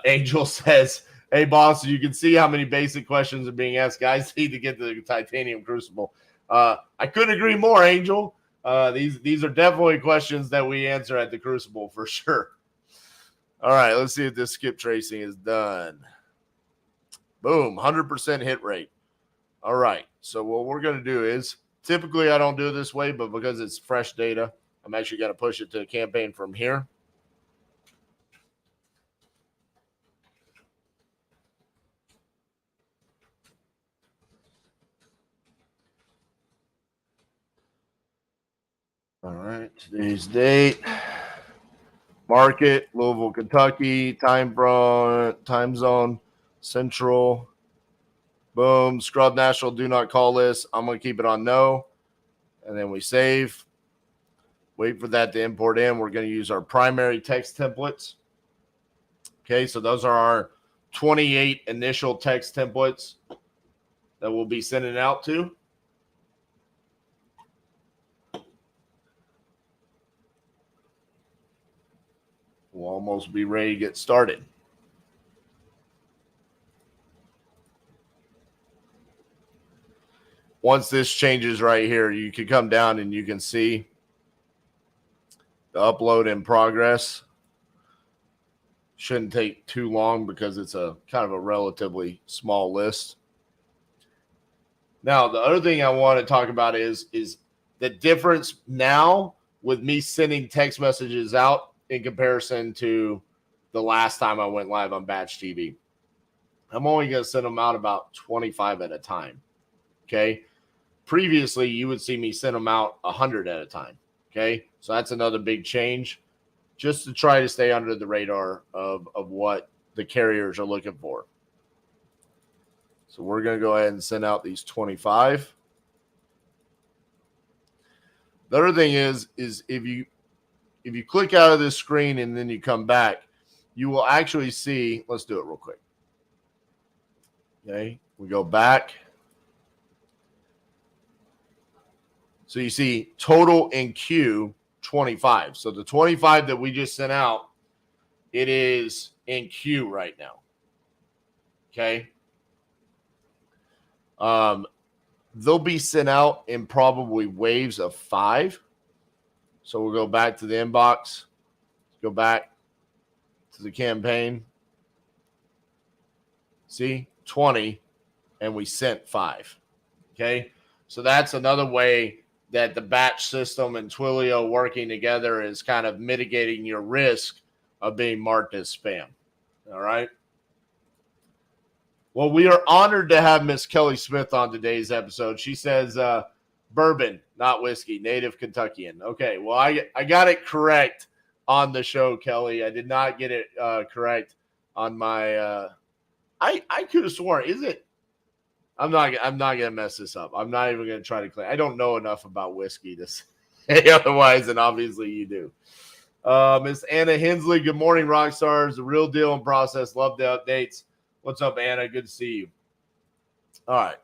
Angel says, hey, boss, you can see how many basic questions are being asked. Guys need to get the titanium crucible. I couldn't agree more, Angel. These are definitely questions that we answer at the crucible for sure. All right, let's see if this skip tracing is done. Boom, 100% hit rate. All right, so what we're going to do is, typically I don't do it this way, but because it's fresh data, I'm actually going to push it to the campaign from here. All right, today's date. Market, Louisville, Kentucky, time zone, Central. Boom. Scrub National, do not call this. I'm going to keep it on no. And then we save. Wait for that to import in. We're going to use our primary text templates. Okay, so those are our 28 initial text templates that we'll be sending out to. We'll almost be ready to get started. Once this changes right here, you can come down and you can see the upload in progress. Shouldn't take too long because it's a kind of a relatively small list. Now, the other thing I want to talk about is the difference now with me sending text messages out in comparison to the last time I went live on Batch TV. I'm only going to send them out about 25 at a time. Okay. Previously, you would see me send them out 100 at a time. Okay. So that's another big change, just to try to stay under the radar of what the carriers are looking for. So we're going to go ahead and send out these 25. The other thing is if you click out of this screen and then you come back, you will actually see, let's do it real quick. Okay, we go back. So you see total in queue 25. So the 25 that we just sent out, it is in queue right now. Okay. They'll be sent out in probably waves of 5. So we'll go back to the inbox, go back to the campaign. See, 20, and we sent 5. Okay. So that's another way that the batch system and Twilio working together is kind of mitigating your risk of being marked as spam. All right. Well, we are honored to have Miss Kelly Smith on today's episode. She says bourbon, not whiskey, native Kentuckian. Okay, well, I got it correct on the show, Kelly. I did not get it correct on my I could have sworn, is it? I'm not gonna mess this up. I'm not even gonna try to claim. I don't know enough about whiskey to say otherwise, and obviously you do. Miss Anna Hensley, good morning, rock stars. The real deal in process. Love the updates. What's up, Anna? Good to see you. All right.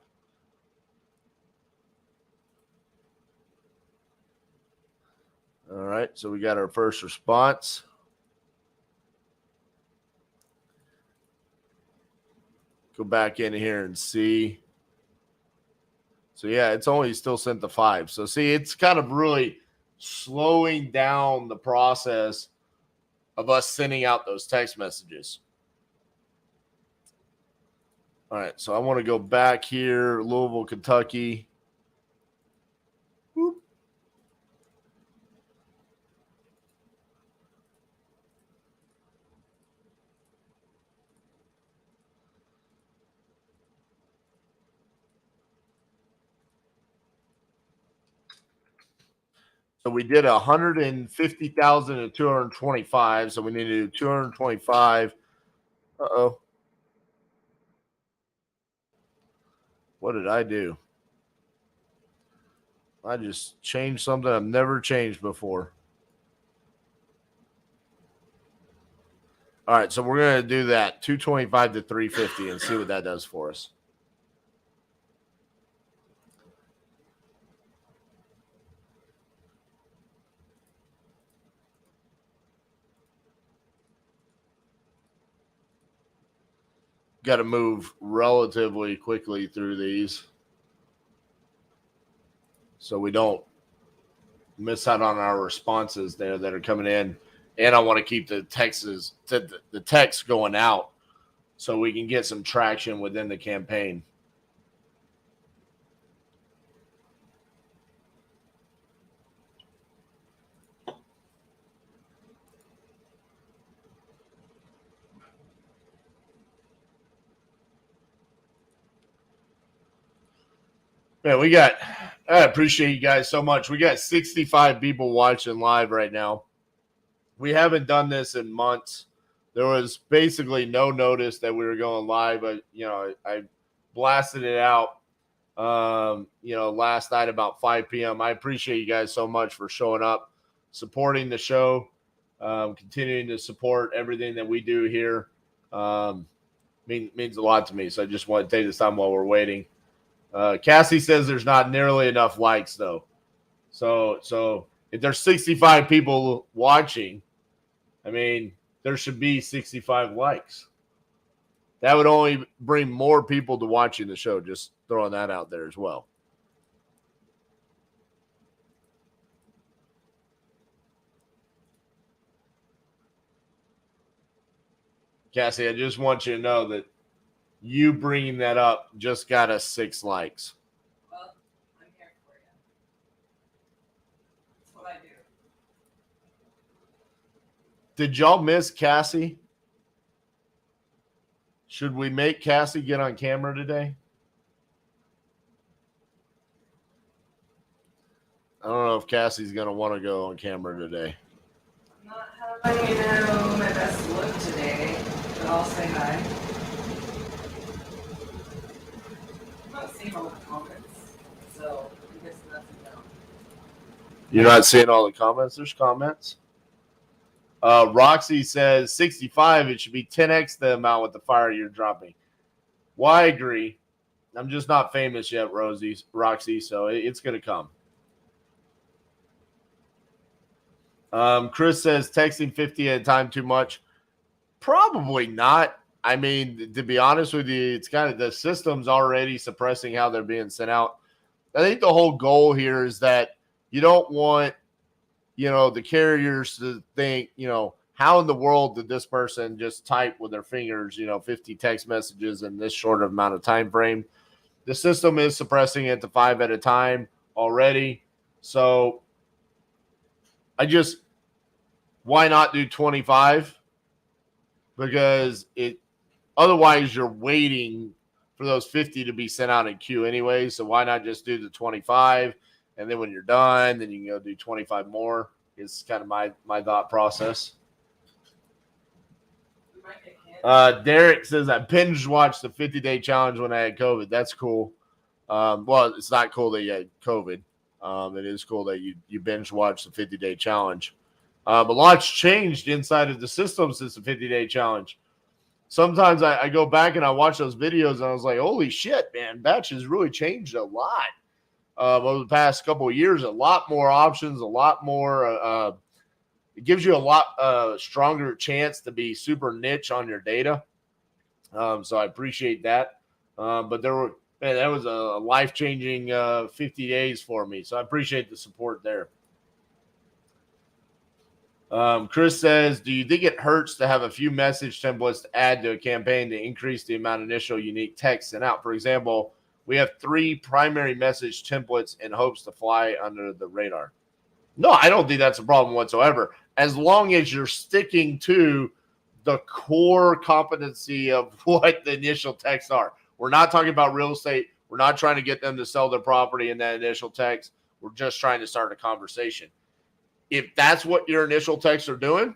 All right, so we got our first response. Go back in here and see. So, yeah, it's only still sent to 5. So, see, it's kind of really slowing down the process of us sending out those text messages. All right, so I want to go back here, Louisville, Kentucky. Whoop. So we did 150,000 and 225. So we need to do 225. Uh-oh. What did I do? I just changed something I've never changed before. All right, so we're going to do that, 225 to 350, and see what that does for us. Got to move relatively quickly through these so we don't miss out on our responses there that are coming in. And I want to keep the text going out so we can get some traction within the campaign. Man, I appreciate you guys so much. We got 65 people watching live right now. we haven't done this in months. There was basically no notice that we were going live, but I blasted it out last night about 5 p.m. I appreciate you guys so much for showing up, supporting the show, continuing to support everything that we do here. Means a lot to me. So I just want to take this time while we're waiting. Cassie says there's not nearly enough likes though. So if there's 65 people watching, I mean, there should be 65 likes. That would only bring more people to watching the show. Just throwing that out there as well. Cassie, I just want you to know that you bringing that up just got us 6 likes. Well, I'm here for you. That's what I do. Did y'all miss Cassie? Should we make Cassie get on camera today? I don't know if Cassie's going to want to go on camera today. I'm not having, my best look today, but I'll say hi. I'm not seeing all the comments, so I guess that's a no. You're not seeing all the comments? There's comments. Roxy says 65, it should be 10x the amount with the fire you're dropping. Well, I agree. I'm just not famous yet, Roxy, so it's going to come. Chris says texting 50 at a time too much. Probably not. I mean, to be honest with you, it's kind of the system's already suppressing how they're being sent out. I think the whole goal here is that you don't want the carriers to think, how in the world did this person just type with their fingers, 50 text messages in this short amount of time frame? The system is suppressing it to 5 at a time already. So why not do 25? Because otherwise you're waiting for those 50 to be sent out in queue anyway. So why not just do the 25? And then when you're done, then you can go do 25 more. Is kind of my thought process. Derek says I binge watched the 50-day challenge when I had COVID. That's cool. Well, it's not cool that you had COVID. It is cool that you binge watch the 50-day challenge. But lots changed inside of the system since the 50-day challenge. Sometimes I go back and I watch those videos and I was like, holy shit, man, Batch has really changed a lot. Over the past couple of years, a lot more options, a lot more. It gives you a lot stronger chance to be super niche on your data. So I appreciate that. But that was a life-changing 50 days for me. So I appreciate the support there. Chris says, do you think it hurts to have a few message templates to add to a campaign to increase the amount of initial unique text sent out? For example, we have 3 primary message templates in hopes to fly under the radar. No, I don't think that's a problem whatsoever. As long as you're sticking to the core competency of what the initial texts are. We're not talking about real estate. We're not trying to get them to sell their property in that initial text. We're just trying to start a conversation. If that's what your initial texts are doing,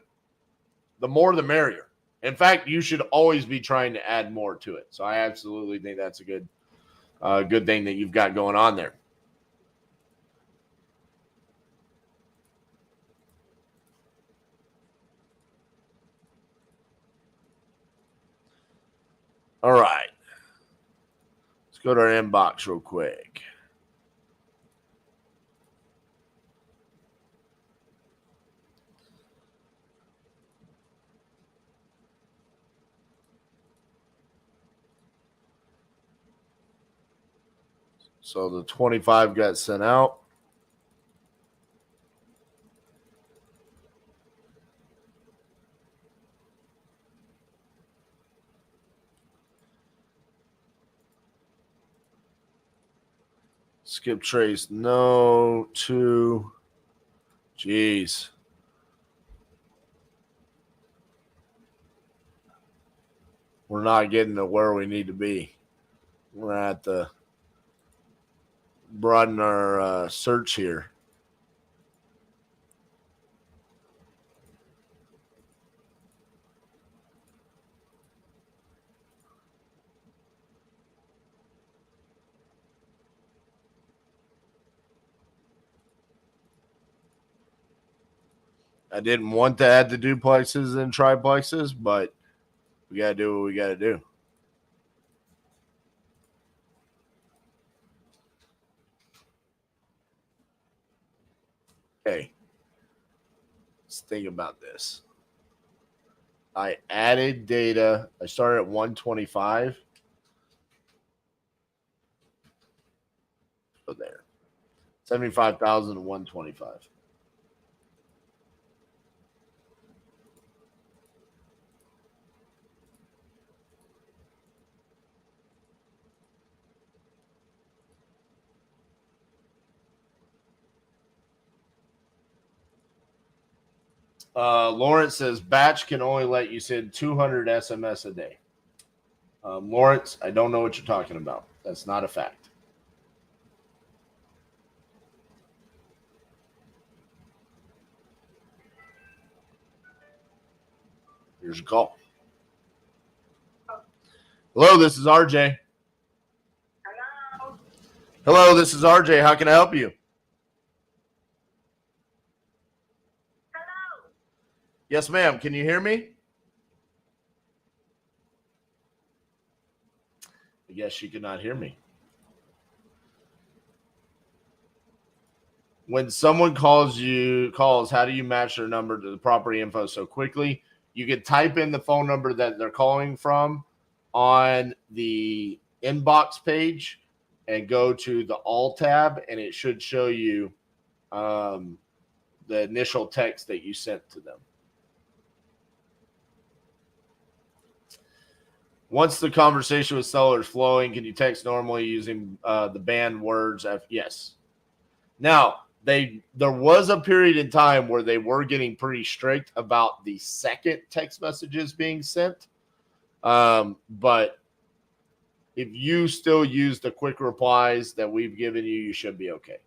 the more the merrier. In fact, you should always be trying to add more to it. So I absolutely think that's a good thing that you've got going on there. All right. Let's go to our inbox real quick. So the 25 got sent out. Skip trace, no. 2. Jeez. We're not getting to where we need to be. We're at the broaden our search here. I didn't want to add the duplexes and triplexes, but we got to do what we got to do. Okay. Let's think about this. I added data. I started at 125. So there. 75,000 to 125. Lawrence says batch can only let you send 200 SMS a day. Lawrence, I don't know what you're talking about. That's not a fact. Here's a call. Hello, this is RJ. Hello, this is RJ. How can I help you? Yes, ma'am. Can you hear me? I guess she could not hear me. When someone calls, how do you match their number to the property info so quickly? You can type in the phone number that they're calling from on the inbox page and go to the all tab, and it should show you the initial text that you sent to them. Once the conversation with seller is flowing, can you text normally using the banned words? Yes. Now, there was a period in time where they were getting pretty strict about the second text messages being sent. But if you still use the quick replies that we've given you, you should be okay.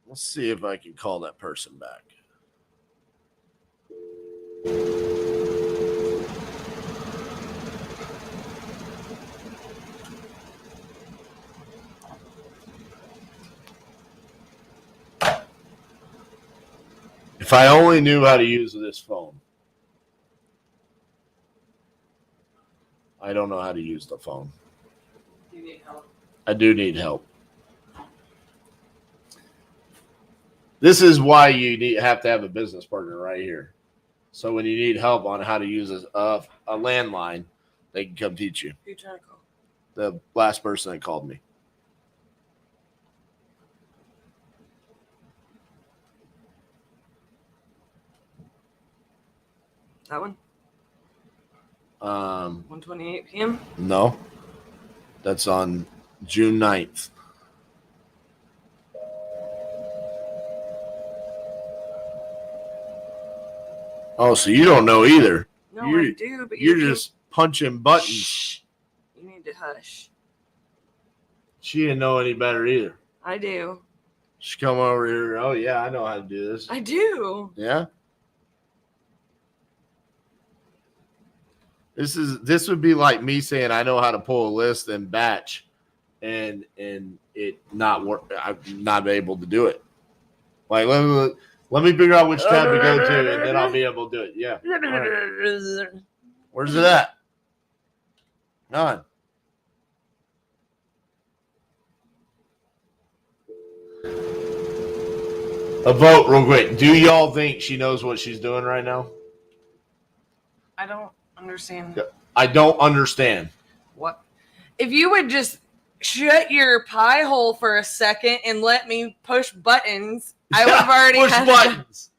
Let's see if I can call that person back. If I only knew how to use this phone. I don't know how to use the phone. You need help. I do need help. This is why you have to have a business partner right here. So when you need help on how to use a landline, they can come teach you. Who you trying to call? The last person that called me. That one? 1:28 p.m.? No. That's on June 9th. Oh, so you don't know either. No, I do, but you're just punching buttons. Shh. You need to hush. She didn't know any better either. I do. She come over here. Oh, yeah, I know how to do this. I do. Yeah. This would be like me saying I know how to pull a list and batch and it not work. I'm not able to do it. Like, let me figure out which tab to go to, and then I'll be able to do it. Yeah. Right. Where's it at? None. A vote real quick. Do y'all think she knows what she's doing right now? I don't understand. I don't understand. What? If you would just shut your pie hole for a second and let me push buttons, I would have already push had buttons.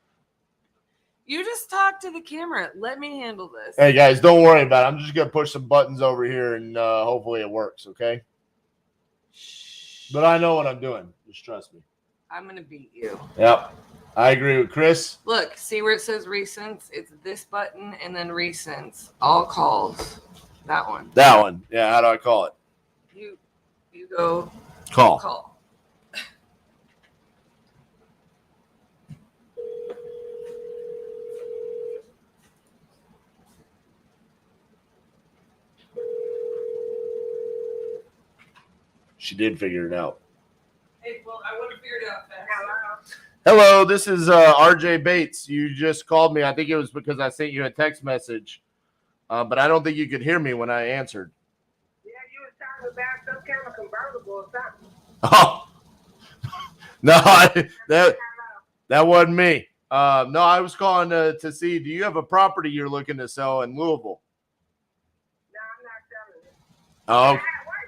You just talk to the camera. Let me handle this. Hey guys, don't worry about it. I'm just gonna push some buttons over here and hopefully it works. Okay. But I know what I'm doing. Just trust me. I'm gonna beat you. Yep. I agree with Chris. Look, see where it says recents? It's this button and then recents. All calls. That one. That one. Yeah. How do I call it? You go Call. She did figure it out. Hey, well, I would have figured it out fast. Hello, this is RJ Bates. You just called me. I think it was because I sent you a text message, but I don't think you could hear me when I answered. Yeah, you was talking about some kind of convertible or something. Oh, no, that wasn't me. No, I was calling to see, do you have a property you're looking to sell in Louisville? No, I'm not selling it. Oh, Why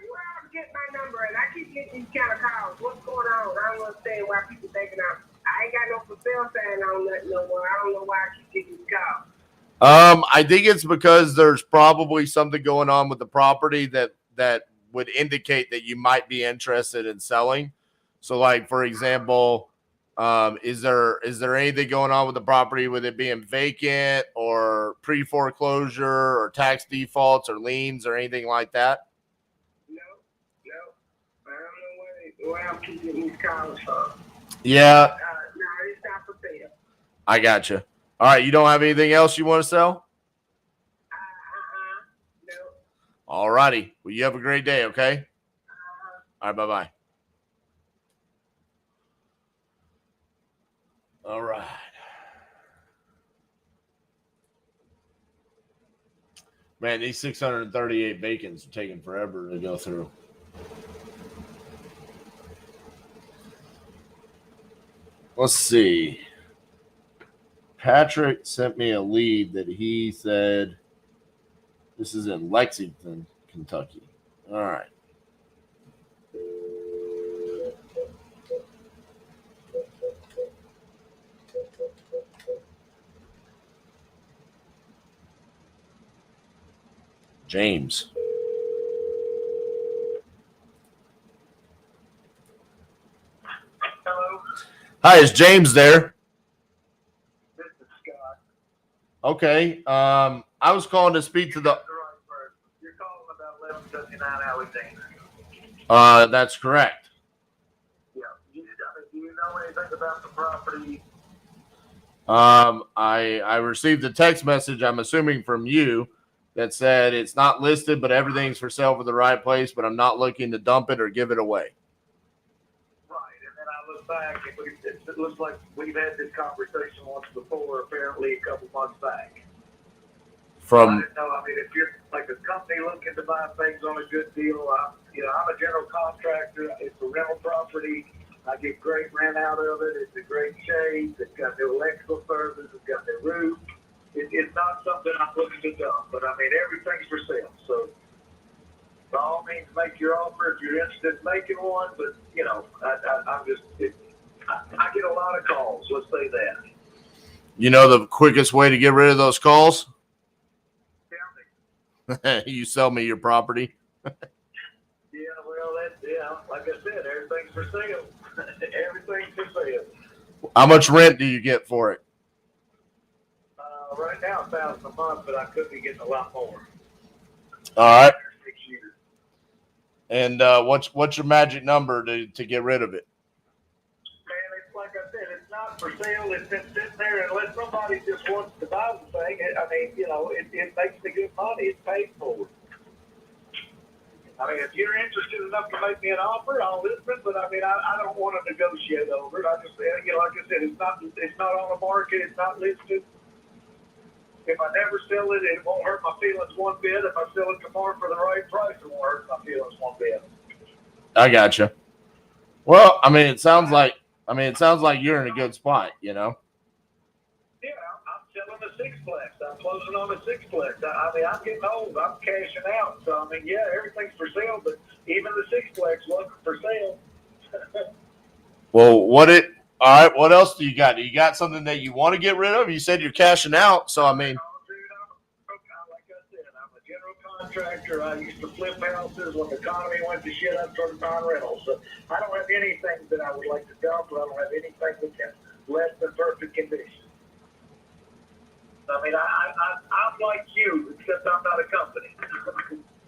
you all get my number and I keep getting these kind of calls? What's going on? I don't understand why people thinking I ain't got no for sale sign on nothing no more. I don't know why I keep getting these calls. I think it's because there's probably something going on with the property that would indicate that you might be interested in selling. So, like, for example, is there anything going on with the property with it being vacant or pre-foreclosure or tax defaults or liens or anything like that? No. I don't know where I'm keeping these calls from. Yeah, No, it's not for sale. I got you. All right, you don't have anything else you want to sell? No. All righty. Well, you have a great day, okay? All right, bye-bye. All right. Man, these 638 vacants are taking forever to go through. Let's see. Patrick sent me a lead that he said this is in Lexington, Kentucky. All right. James. Hello, Hi, is James there? this is Scott. Okay. I was calling to speak to the. You're the right person. You're calling about 1179 Alexander. That's correct. Yeah. Do you know anything about the property? I received a text message. I'm assuming from you that said it's not listed, but everything's for sale for the right place. But I'm not looking to dump it or give it away. Right, and then I look back, and it looks like we've had this conversation once before, apparently a couple months back. I From didn't know. I mean, if you're like a company looking to buy things on a good deal, I'm a general contractor. It's a rental property. I get great rent out of it. It's a great shade. It's got new electrical service. It's got new roof. It's not something I'm looking to dump, but I mean, everything's for sale. So, by all means, make your offer if you're interested in making one. But I get a lot of calls. Let's say that. you know the quickest way to get rid of those calls? Tell me. You sell me your property. Yeah, well, like I said, everything's for sale. Everything's for sale. How much rent do you get for it? Right now, $1,000 a month, but I could be getting a lot more. All right. 6 years. And what's your magic number to get rid of it? Man, it's like I said, it's not for sale. It's been sitting there, and unless somebody just wants to buy the thing, it makes the good money. It's paid for. I mean, if you're interested enough to make me an offer, I'll listen. But I mean, I don't want to negotiate over it. I just, like I said, it's not on the market. It's not listed. If I never sell it, it won't hurt my feelings one bit. If I sell it tomorrow for the right price, it won't hurt my feelings one bit. I gotcha. Well, it sounds like you're in a good spot, you know. Yeah, I'm selling a sixplex. I'm closing on a sixplex. I mean, I'm getting old. I'm cashing out. So, I mean, yeah, everything's for sale, but even the sixplex wasn't for sale. Well, all right, what else do you got? Do you got something that you want to get rid of? You said you're cashing out, so I mean. Like I said, I'm a general contractor. I used to flip houses when the economy went to shit. I started buying rentals. So I don't have anything that I would like to dump. I don't have anything that's in less than perfect condition. I mean, I'm like you, except I'm not a company.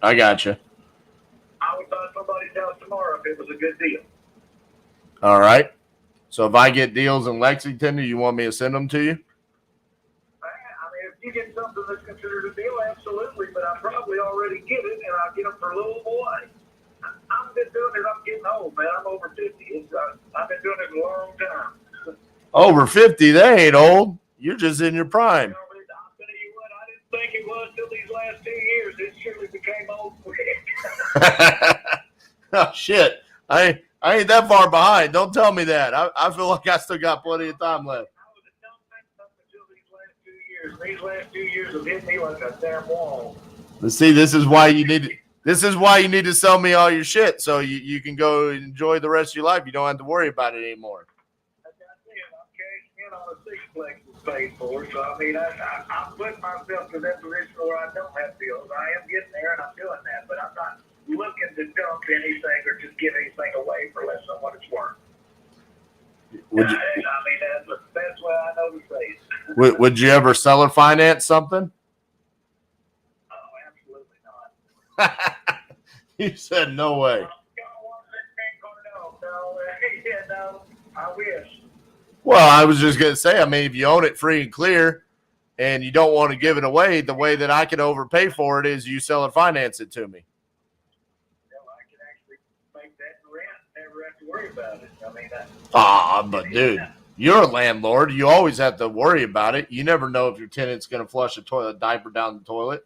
I gotcha. I would buy somebody's house tomorrow if it was a good deal. All right. So if I get deals in Lexington, do you want me to send them to you? I mean, if you get something that's considered a deal, absolutely. But I probably already get it, and I'll get them for a little boy. I've been doing it. I'm getting old, man. I'm over 50. I've been doing it a long time. Over 50, they ain't old. You're just in your prime. I'll tell you what, I didn't think it was till these last 2 years. It surely became old quick. Oh, shit. I ain't that far behind. Don't tell me that. I feel like I still got plenty of time left. I was a dumb thing up until these last 2 years. These last 2 years have hit me like a damn wall. But see, this is why you need to sell me all your shit so you can go enjoy the rest of your life. You don't have to worry about it anymore. Like I said, I'm cashing in on a sixplex that's paid for. So, I mean, I'm putting myself to that position where I don't have bills. I am getting there, and I'm doing that. But I'm not looking to dump anything or just give anything away for less than what it's worth. Would you, I mean, that's the best way I know to say it. would you ever sell or finance something? Oh, absolutely not. You said no way. No, I wish. Well, I was just going to say, I mean, if you own it free and clear and you don't want to give it away, the way that I can overpay for it is you sell and finance it to me. I can actually make that rent, never have to worry about it. I mean, But dude, you're a landlord. You always have to worry about it. You never know if your tenant's going to flush a toilet diaper down the toilet.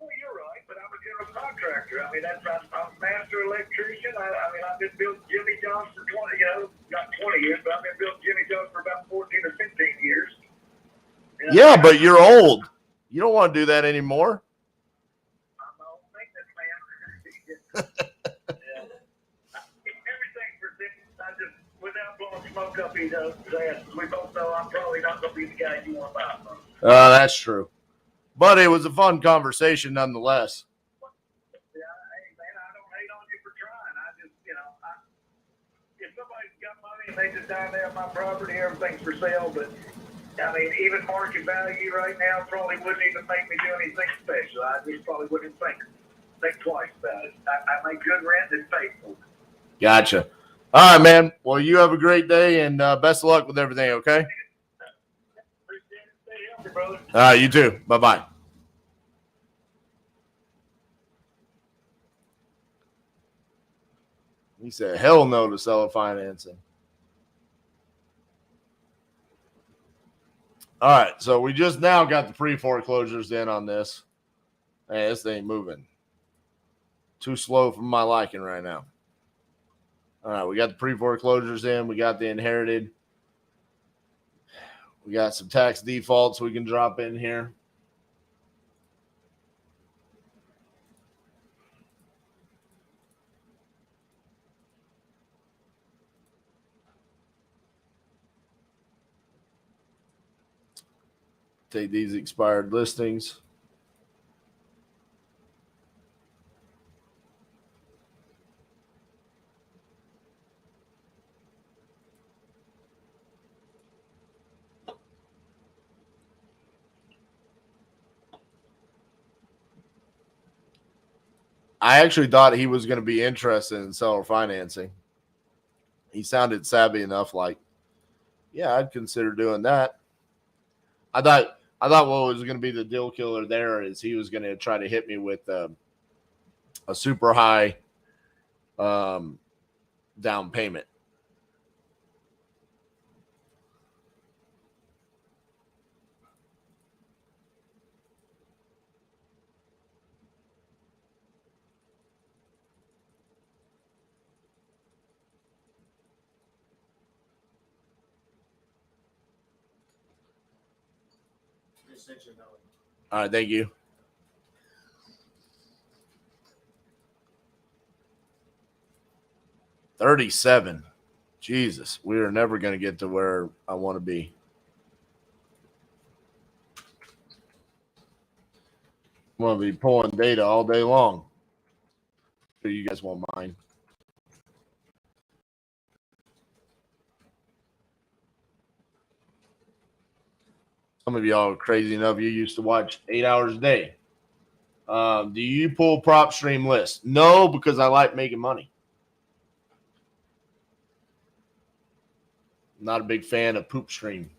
well, you're right, but I'm a general contractor. I mean, I'm a master electrician. I mean, I've been building Jimmy John's for 20, not 20 years, but I've been building Jimmy John's for about 14 or 15 years. Yeah, but you're old. You don't want to do that anymore. I'm an old maintenance man. Everything for this, I just, without blowing smoke up his ass, we both know I'm probably not going to be the guy you want to buy from. That's true. But it was a fun conversation nonetheless. Yeah, hey, man, I don't hate on you for trying. I just, if somebody's got money and they just die there on my property, everything's for sale. But, I mean, even market value right now probably wouldn't even make me do anything special. I just probably wouldn't think twice about it. I make good rent and faithful. Gotcha. All right, man. Well, you have a great day and best of luck with everything, okay? Appreciate it. Stay healthy, brother. All right, you too. Bye-bye. He said, hell no to seller financing. All right, so we just now got the pre-foreclosures in on this. Hey, this ain't moving. Too slow for my liking right now. All right, we got the pre-foreclosures in. We got the inherited. We got some tax defaults we can drop in here. Take these expired listings. I actually thought he was going to be interested in seller financing. He sounded savvy enough, like, yeah, I'd consider doing that. I thought what was going to be the deal killer there is he was going to try to hit me with a super high down payment. All right, thank you. $37. Jesus, we are never going to get to where I want to be. I'm going to be pulling data all day long. So you guys won't mind. Some of y'all are crazy enough. You used to watch 8 hours a day. Do you pull prop stream lists? No, because I like making money. I'm not a big fan of poop stream.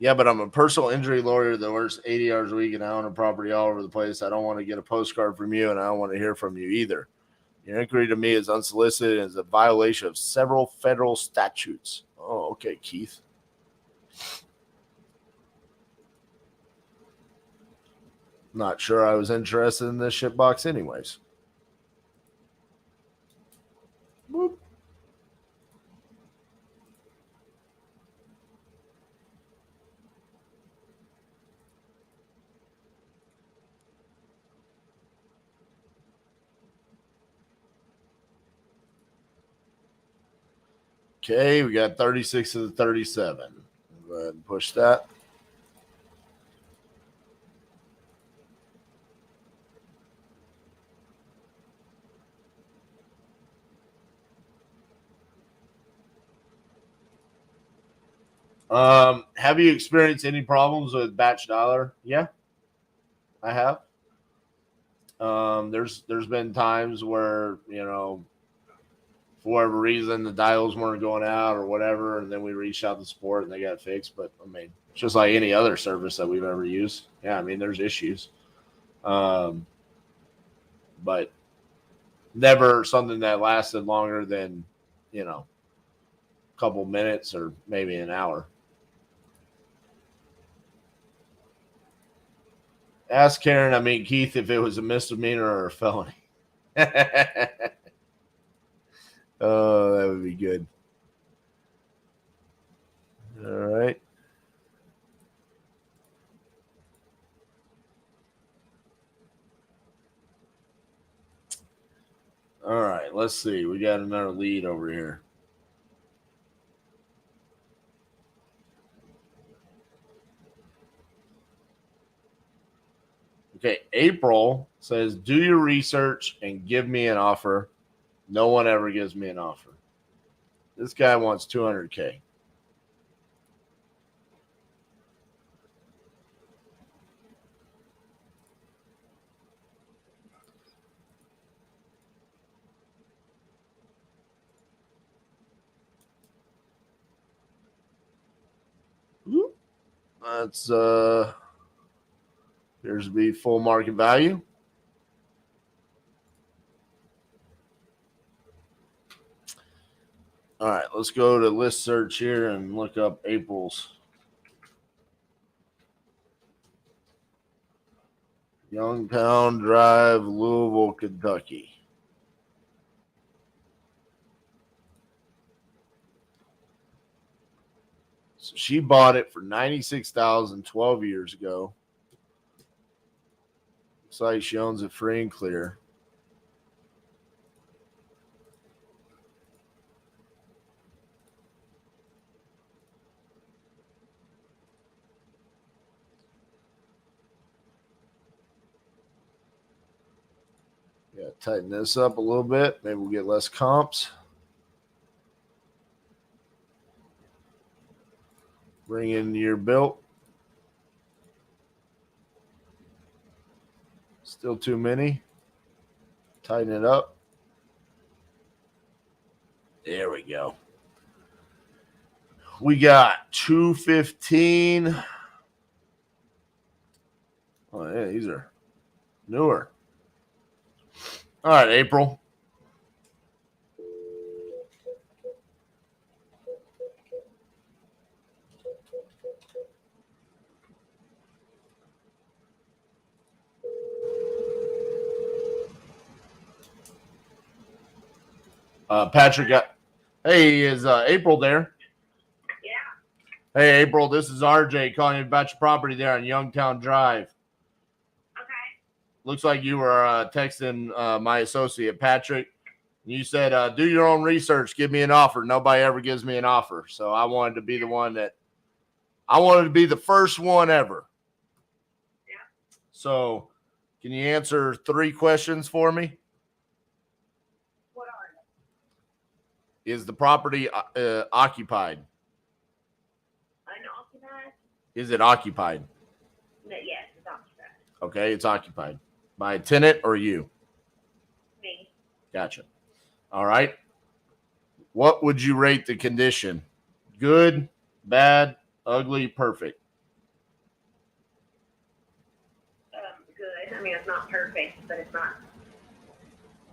Yeah, but I'm a personal injury lawyer that works 80 hours a week and I own a property all over the place. I don't want to get a postcard from you, and I don't want to hear from you either. Your inquiry to me is unsolicited and is a violation of several federal statutes. Oh, okay, Keith. Not sure I was interested in this shit box anyways. Boop. Okay, we got 36 of the 37. Go ahead and push that. Have you experienced any problems with batch dialer? Yeah, I have. There's been times where, for whatever reason, the dials weren't going out or whatever, and then we reached out to support and they got fixed. But I mean, it's just like any other service that we've ever used. Yeah, I mean, there's issues, but never something that lasted longer than, a couple minutes or maybe an hour. Ask Karen, Keith, if it was a misdemeanor or a felony. Oh, that would be good. All right. All right, let's see. We got another lead over here. Okay, April says, do your research and give me an offer. No one ever gives me an offer. This guy wants $200K. That's appears to be full market value. All right, let's go to list search here and look up April's. Youngtown Drive, Louisville, Kentucky. So she bought it for $96,000 12 years ago. Looks like she owns it free and clear. Yeah, tighten this up a little bit. Maybe we'll get less comps. Bring in your built. Still too many. Tighten it up. There we go. We got 215. Oh, yeah, these are newer. All right, April. Patrick got. Hey, is April there? Yeah. Hey, April, this is RJ calling you about your property there on Youngtown Drive. Okay. Looks like you were texting my associate, Patrick. You said, do your own research. Give me an offer. Nobody ever gives me an offer. So I wanted to be the one that I wanted to be the first one ever. Yeah. So can you answer 3 questions for me? What are they? Is the property occupied? Unoccupied? Is it occupied? No, yes, it's occupied. Okay, it's occupied. By a tenant or you? Me. Gotcha. All right. What would you rate the condition? Good, bad, ugly, perfect? I mean, it's not perfect, but it's not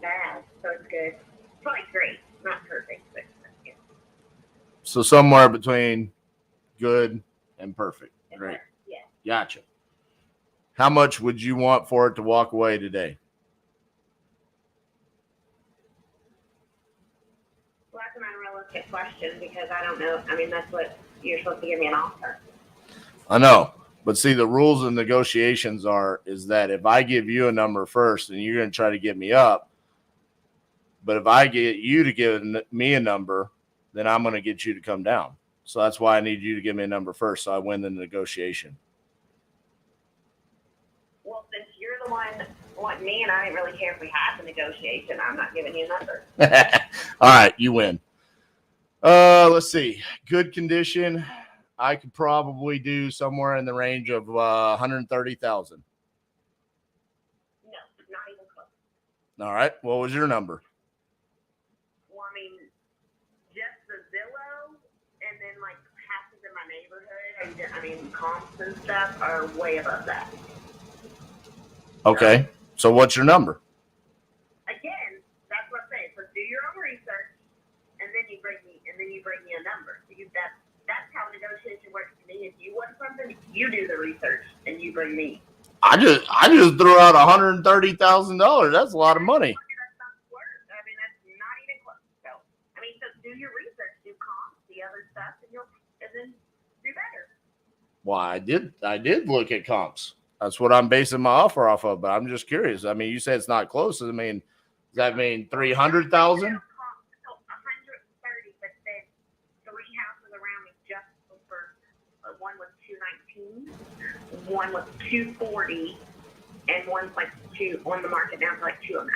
bad, so it's good. It's probably great, not perfect, but it's good. So somewhere between good and perfect. Great. Yeah. Gotcha. How much would you want for it to walk away today? Well, that's an unrealistic question because I don't know. I mean, that's what you're supposed to give me an offer. I know. But see, the rules of negotiations is that if I give you a number first and you're going to try to get me up, but if I get you to give me a number, then I'm going to get you to come down. So that's why I need you to give me a number first so I win the negotiation. Well, since you're the one wanting me and I didn't really care if we had the negotiation, I'm not giving you a number. All right, you win. Let's see. Good condition. I could probably do somewhere in the range of 130,000. No, not even close. All right. What was your number? Well, I mean, just the Zillow and then like houses in my neighborhood, I mean, comps and stuff are way above that. Okay. So what's your number? Again, that's what I'm saying. So do your own research, and then you bring me a number. That's how negotiation works to me. If you want something, you do the research and you bring me. I just threw out $130,000. That's a lot of money. That's not worth. I mean, that's not even close. So, I mean, so do your research, do comps, the other stuff, and then do better. Well, I did look at comps. That's what I'm basing my offer off of. But I'm just curious. I mean, you said it's not close. I mean, does that mean 300,000? So 130, but then 3 houses around me just for one was 219, one was 240, and one's like on the market now for like 209.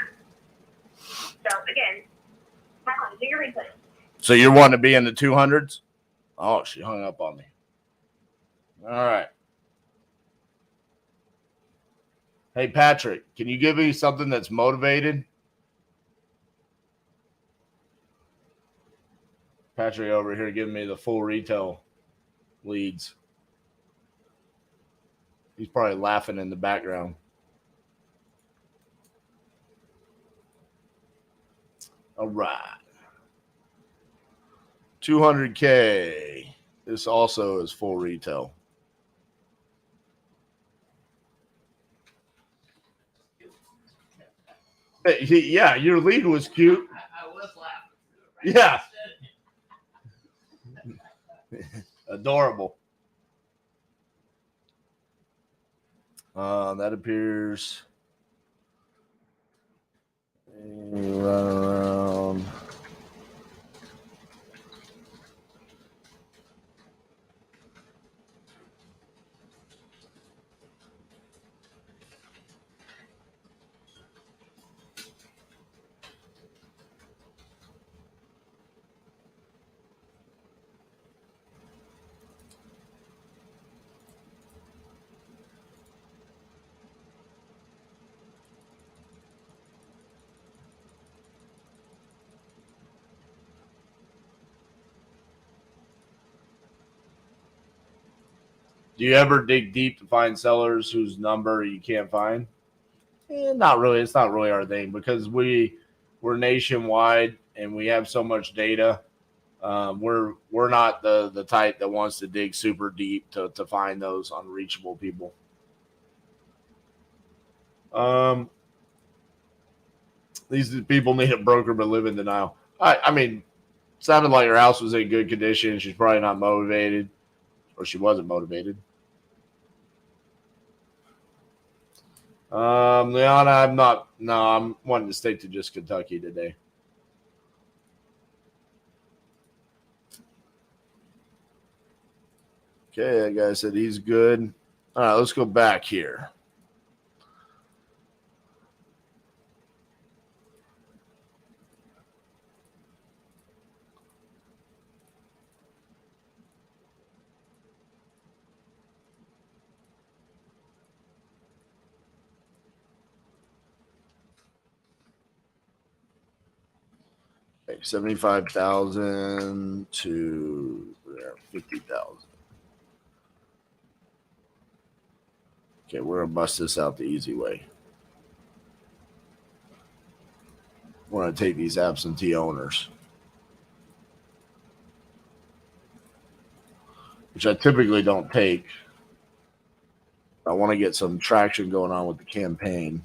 So again, do your research. So you're wanting to be in the 200s? Oh, she hung up on me. All right. Hey, Patrick, can you give me something that's motivated? Patrick over here giving me the full retail leads. He's probably laughing in the background. All right. 200K. This also is full retail. Yeah, your lead was cute. I was laughing. Yeah. Adorable. That appears run around. Do you ever dig deep to find sellers whose number you can't find? Not really. It's not really our thing because we're nationwide and we have so much data. We're not the type that wants to dig super deep to find those unreachable people. These people need a broker but live in denial. I mean, sounded like her house was in good condition. She's probably not motivated, or she wasn't motivated. Liana, I'm not. No, I'm wanting to stick to just Kentucky today. Okay, that guy said he's good. All right, let's go back here. Okay, 75,000 to 50,000. Okay, we're going to bust this out the easy way. We're going to take these absentee owners, which I typically don't take. I want to get some traction going on with the campaign.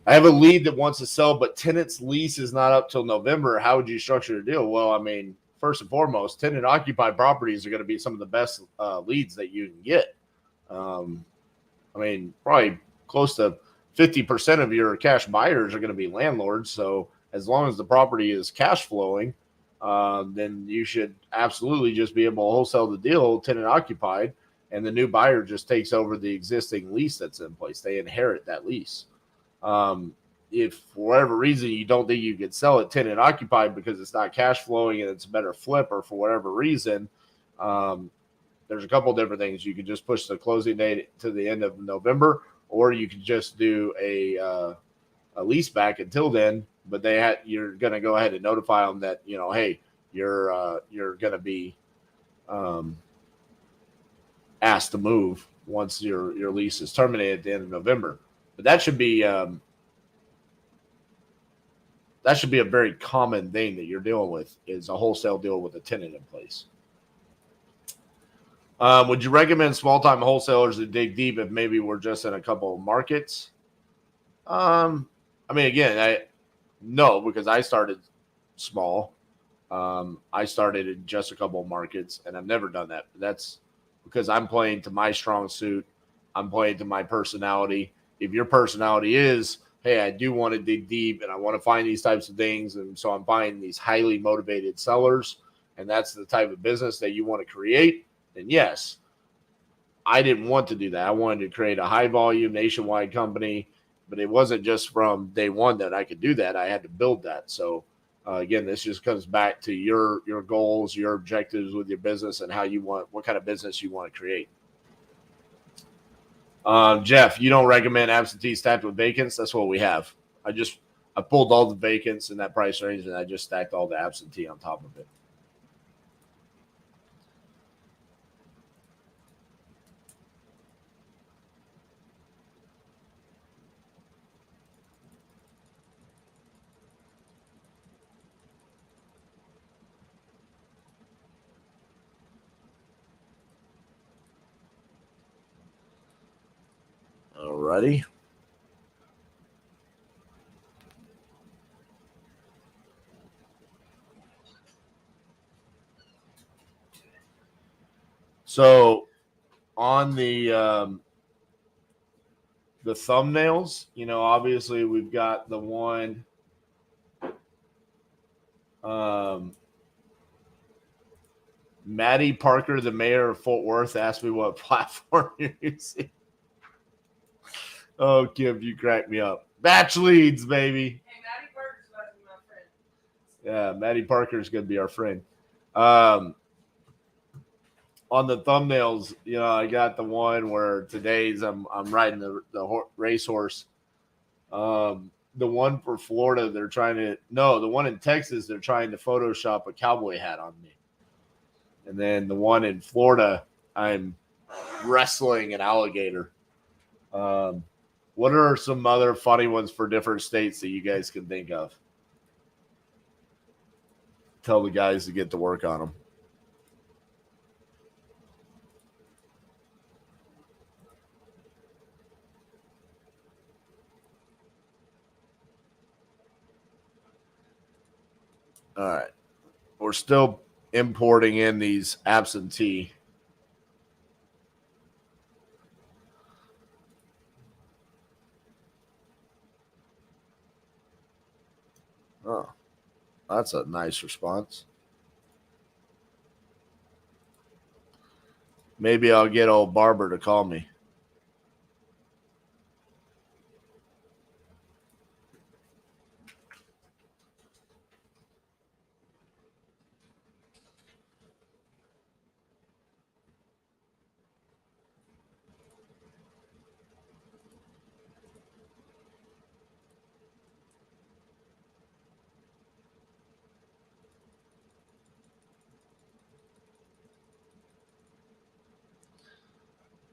I have a lead that wants to sell, but tenant's lease is not up till November. How would you structure the deal? Well, I mean, first and foremost, tenant occupied properties are going to be some of the best leads that you can get. I mean, probably close to 50% of your cash buyers are going to be landlords. So as long as the property is cash flowing, then you should absolutely just be able to wholesale the deal tenant occupied, and the new buyer just takes over the existing lease that's in place. They inherit that lease. If for whatever reason you don't think you could sell it tenant occupied because it's not cash flowing and it's a better flip, or for whatever reason, there's a couple different things. You could just push the closing date to the end of November, or you could just do a lease back until then. But you're going to go ahead and notify them that, you know, hey, you're going to be asked to move once your lease is terminated at the end of November. But that should be a very common thing that you're dealing with, is a wholesale deal with a tenant in place. Would you recommend small-time wholesalers to dig deep if maybe we're just in a couple of markets? I mean, again, no, because I started small. I started in just a couple of markets, and I've never done that. That's because I'm playing to my strong suit. I'm playing to my personality. If your personality is, hey, I do want to dig deep and I want to find these types of things, and so I'm buying these highly motivated sellers, and that's the type of business that you want to create, then yes. I didn't want to do that. I wanted to create a high volume nationwide company, but it wasn't just from day one that I could do that. I had to build that. So again, this just comes back to your goals, your objectives with your business, and what kind of business you want to create. Jeff, you don't recommend absentee stacked with vacants? That's what we have. I pulled all the vacants in that price range, and I just stacked all the absentee on top of it. Alrighty. So on the thumbnails, you know, obviously we've got the one Maddie Parker, the mayor of Fort Worth, asked me what platform you're using. Oh, Kim, you crack me up. Batch leads, baby. Hey, Maddie Parker's about to be my friend. Yeah, Maddie Parker's going to be our friend. On the thumbnails, you know, I got the one where today's I'm riding the racehorse. The one for Florida, the one in Texas, they're trying to Photoshop a cowboy hat on me. And then the one in Florida, I'm wrestling an alligator. What are some other funny ones for different states that you guys can think of? Tell the guys to get to work on them. All right. We're still importing in these absentee. Oh, that's a nice response. Maybe I'll get old Barber to call me.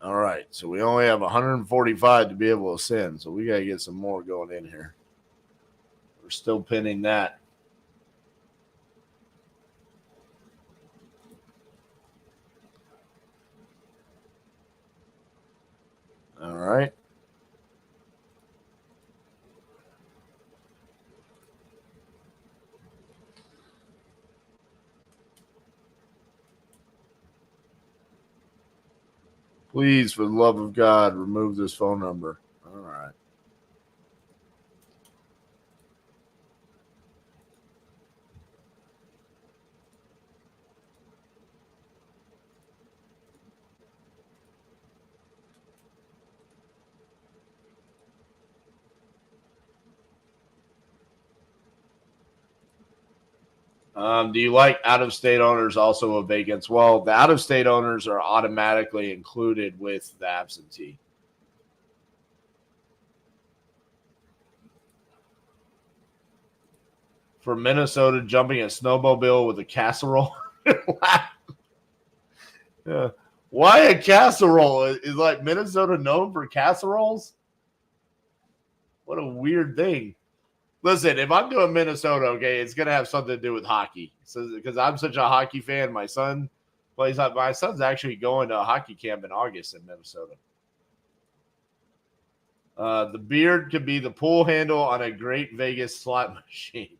All right, so we only have 145 to be able to send, so we got to get some more going in here. We're still pinning that. All right. Please, for the love of God, remove this phone number. All right. Do you like out-of-state owners also of vacants? Well, the out-of-state owners are automatically included with the absentee. For Minnesota, jumping a snowmobile with a casserole. Yeah. Why a casserole? Is like Minnesota known for casseroles? What a weird thing. Listen, if I'm doing Minnesota, okay, it's gonna have something to do with hockey. So because I'm such a hockey fan, my son plays. My son's actually going to a hockey camp in August in Minnesota. The beard could be the pull handle on a great Vegas slot machine.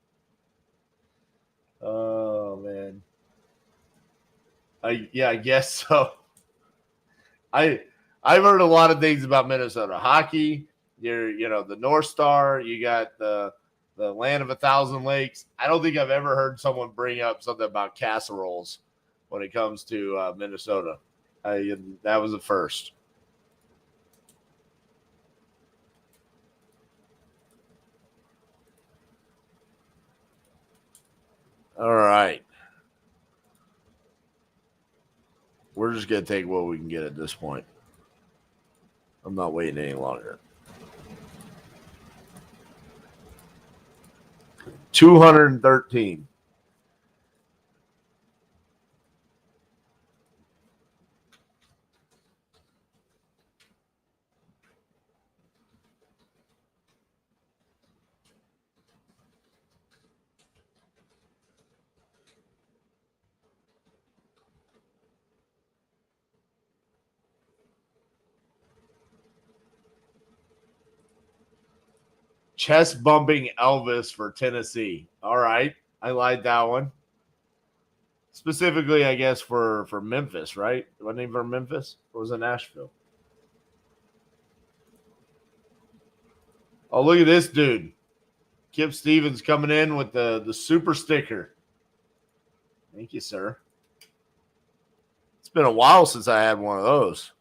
Oh man. I guess so. I've heard a lot of things about Minnesota hockey. The North Star. You got the land of 1,000 lakes. I don't think I've ever heard someone bring up something about casseroles when it comes to Minnesota. That was the first. All right. We're just going to take what we can get at this point. I'm not waiting any longer. 213. Chest bumping Elvis for Tennessee. All right. I like that one. Specifically, I guess, for Memphis, right? Wasn't he from Memphis? Or was it Nashville? Oh, look at this dude. Kip Stevens coming in with the super sticker. Thank you, sir. It's been a while since I had one of those.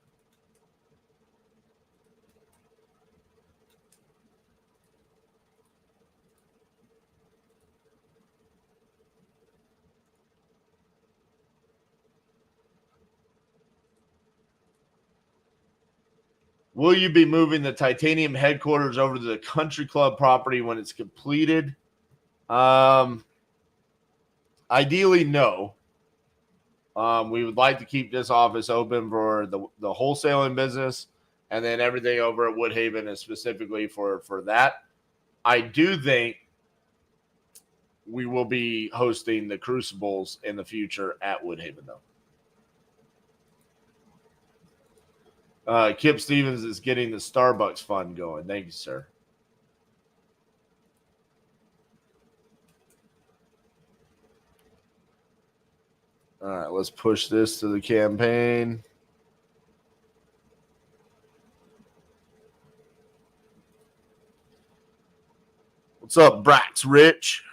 Will you be moving the Titanium headquarters over to the country club property when it's completed? Ideally, no. We would like to keep this office open for the wholesaling business, and then everything over at Woodhaven is specifically for that. I do think we will be hosting the Crucibles in the future at Woodhaven, though. Kip Stevens is getting the Starbucks fund going. Thank you, sir. All right, let's push this to the campaign. What's up, Brax Rich?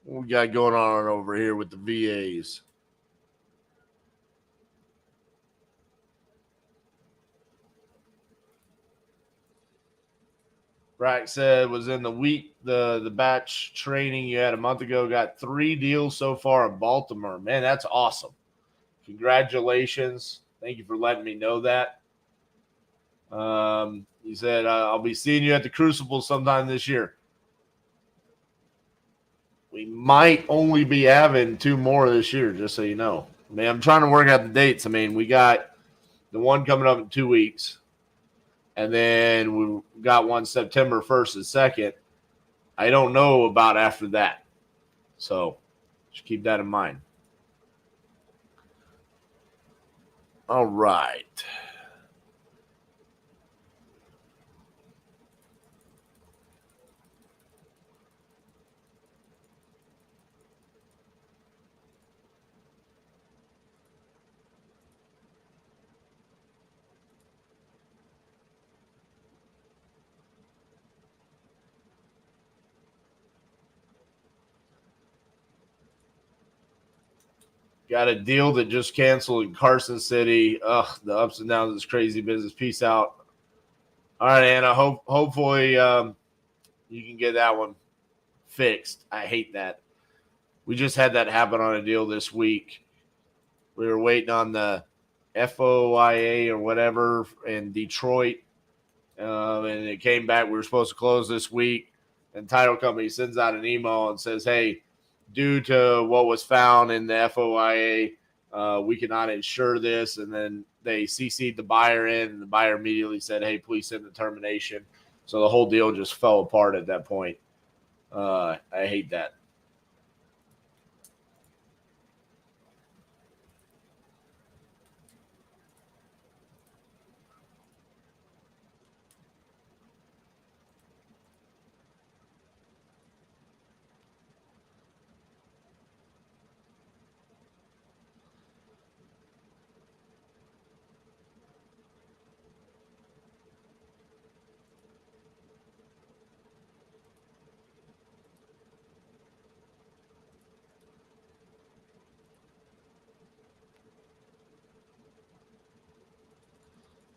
What we got going on over here with the VAs? Brack said was in the week, the batch training you had a month ago, got 3 deals so far in Baltimore. Man, that's awesome. Congratulations. Thank you for letting me know that. He said, I'll be seeing you at the Crucible sometime this year. We might only be having 2 more this year, just so you know. I mean, I'm trying to work out the dates. I mean, we got the one coming up in 2 weeks, and then we got one September 1st and 2nd. I don't know about after that. So just keep that in mind. All right. Got a deal that just canceled in Carson City. Ugh, the ups and downs of this crazy business. Peace out. All right, Anna. Hopefully you can get that one fixed. I hate that. We just had that happen on a deal this week. We were waiting on the FOIA or whatever in Detroit, and it came back. We were supposed to close this week, and title company sends out an email and says, hey, due to what was found in the FOIA, we cannot insure this. And then they CC'd the buyer in, and the buyer immediately said, hey, please send the termination. So the whole deal just fell apart at that point. I hate that.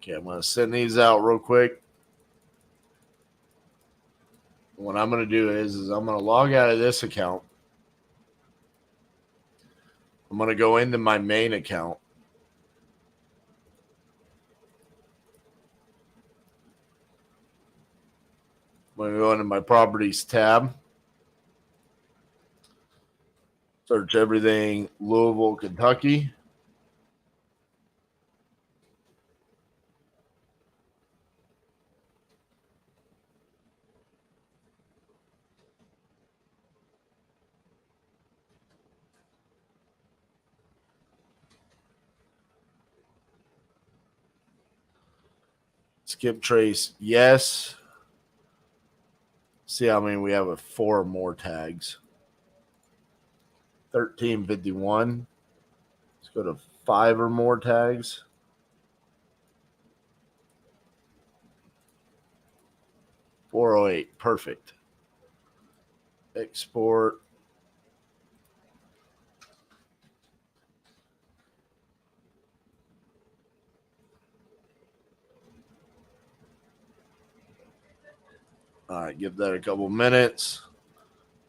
Okay, I'm going to send these out real quick. What I'm going to do is I'm going to log out of this account. I'm going to go into my main account. I'm going to go into my properties tab. Search everything Louisville, Kentucky. Skip trace, yes. See how many we have with 4 more tags. 1351. Let's go to 5 or more tags. $408. Perfect. Export. All right, give that a couple minutes.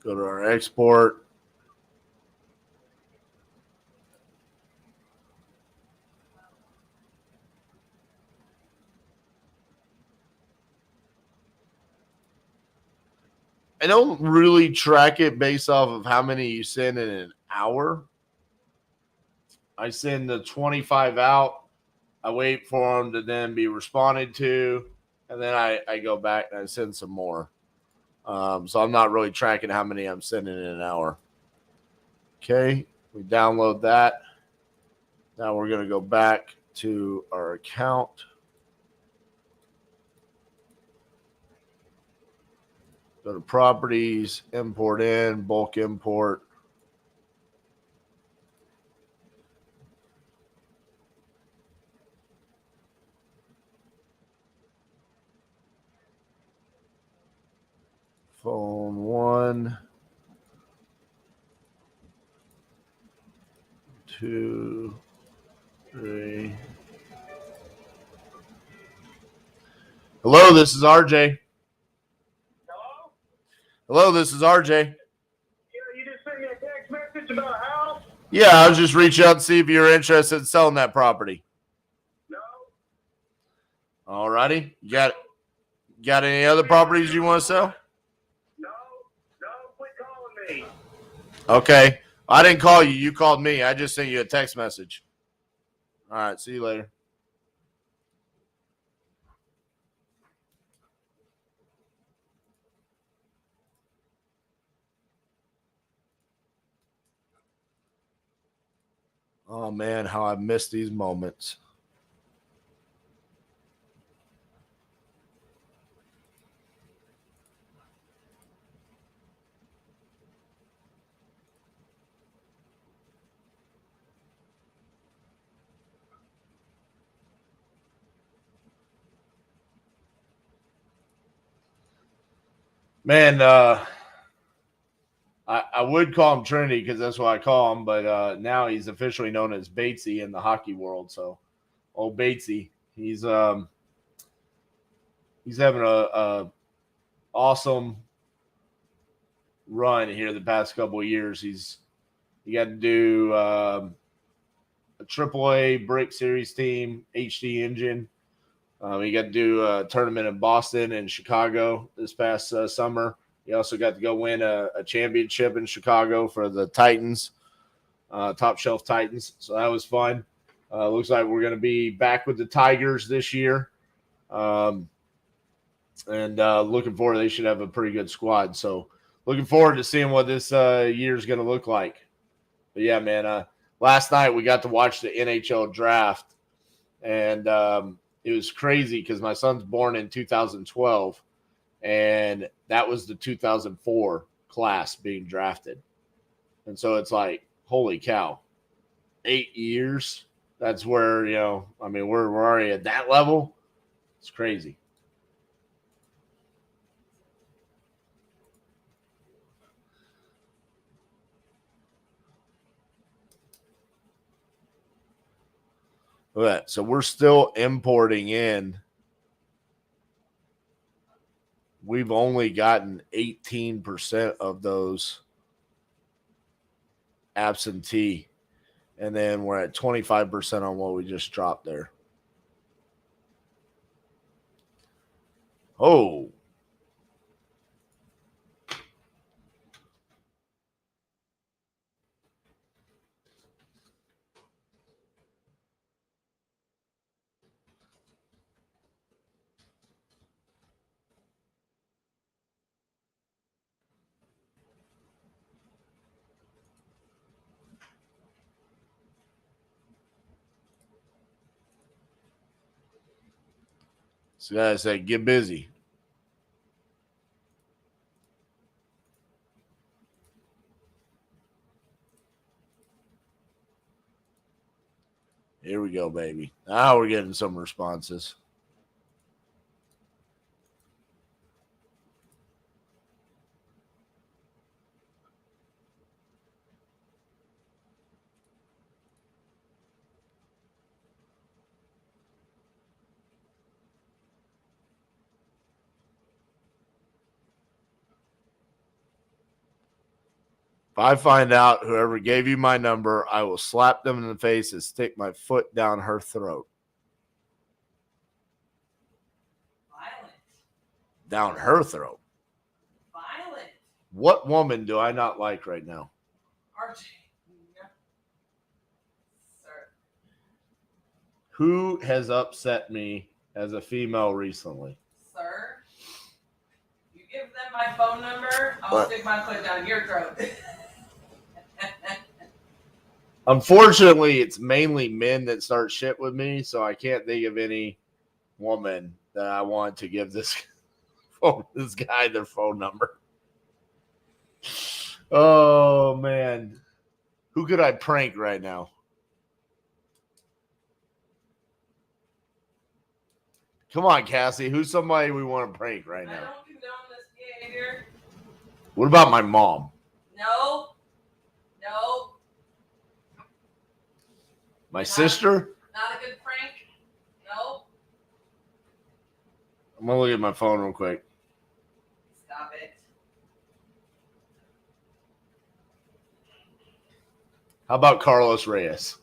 Go to our export. I don't really track it based off of how many you send in an hour. I send the 25 out. I wait for them to then be responded to, and then I go back and I send some more. So I'm not really tracking how many I'm sending in an hour. Okay, we download that. Now we're going to go back to our account. Go to properties, import in, bulk import. Phone 1, 2, 3. Hello, this is RJ. Hello, this is RJ. Yeah, you just sent me a text message about a house? Yeah, I was just reaching out to see if you're interested in selling that property. No. All righty. Got any other properties you want to sell? No, quit calling me. Okay. I didn't call you. You called me. I just sent you a text message. All right. See you later. Oh, man, how I miss these moments. Man, I would call him Trinity because that's what I call him, but now he's officially known as Batesy in the hockey world. So, old Batesy, he's having a awesome run here the past couple of years. He got to do a AAA Brick Series team, HD engine. He got to do a tournament in Boston and Chicago this past summer. He also got to go win a championship in Chicago for the Titans, Top Shelf Titans. So that was fun. Looks like we're going to be back with the Tigers this year. And looking forward, they should have a pretty good squad. So looking forward to seeing what this year is going to look like. But yeah, man, last night we got to watch the NHL draft, and it was crazy because my son's born in 2012, and that was the 2004 class being drafted. And so it's like, holy cow, 8 years. That's where, we're already at that level. It's crazy. Look at that. So we're still importing in. We've only gotten 18% of those absentee. And then we're at 25% on what we just dropped there. Oh. So guys say, get busy. Here we go, baby. Now we're getting some responses. If I find out whoever gave you my number, I will slap them in the face and stick my foot down her throat. Violent. Down her throat. Violent. What woman do I not like right now? RJ. No. Sir. Who has upset me as a female recently? Sir. You give them my phone number, I'll stick my foot down your throat. Unfortunately, it's mainly men that start shit with me, so I can't think of any woman that I want to give this guy their phone number. Oh, man. Who could I prank right now? Come on, Cassie. Who's somebody we want to prank right I now? don't condone this behavior. What about my mom? No. My sister? Not a good prank. No. I'm going to look at my phone real quick. Stop it. How about Carlos Reyes?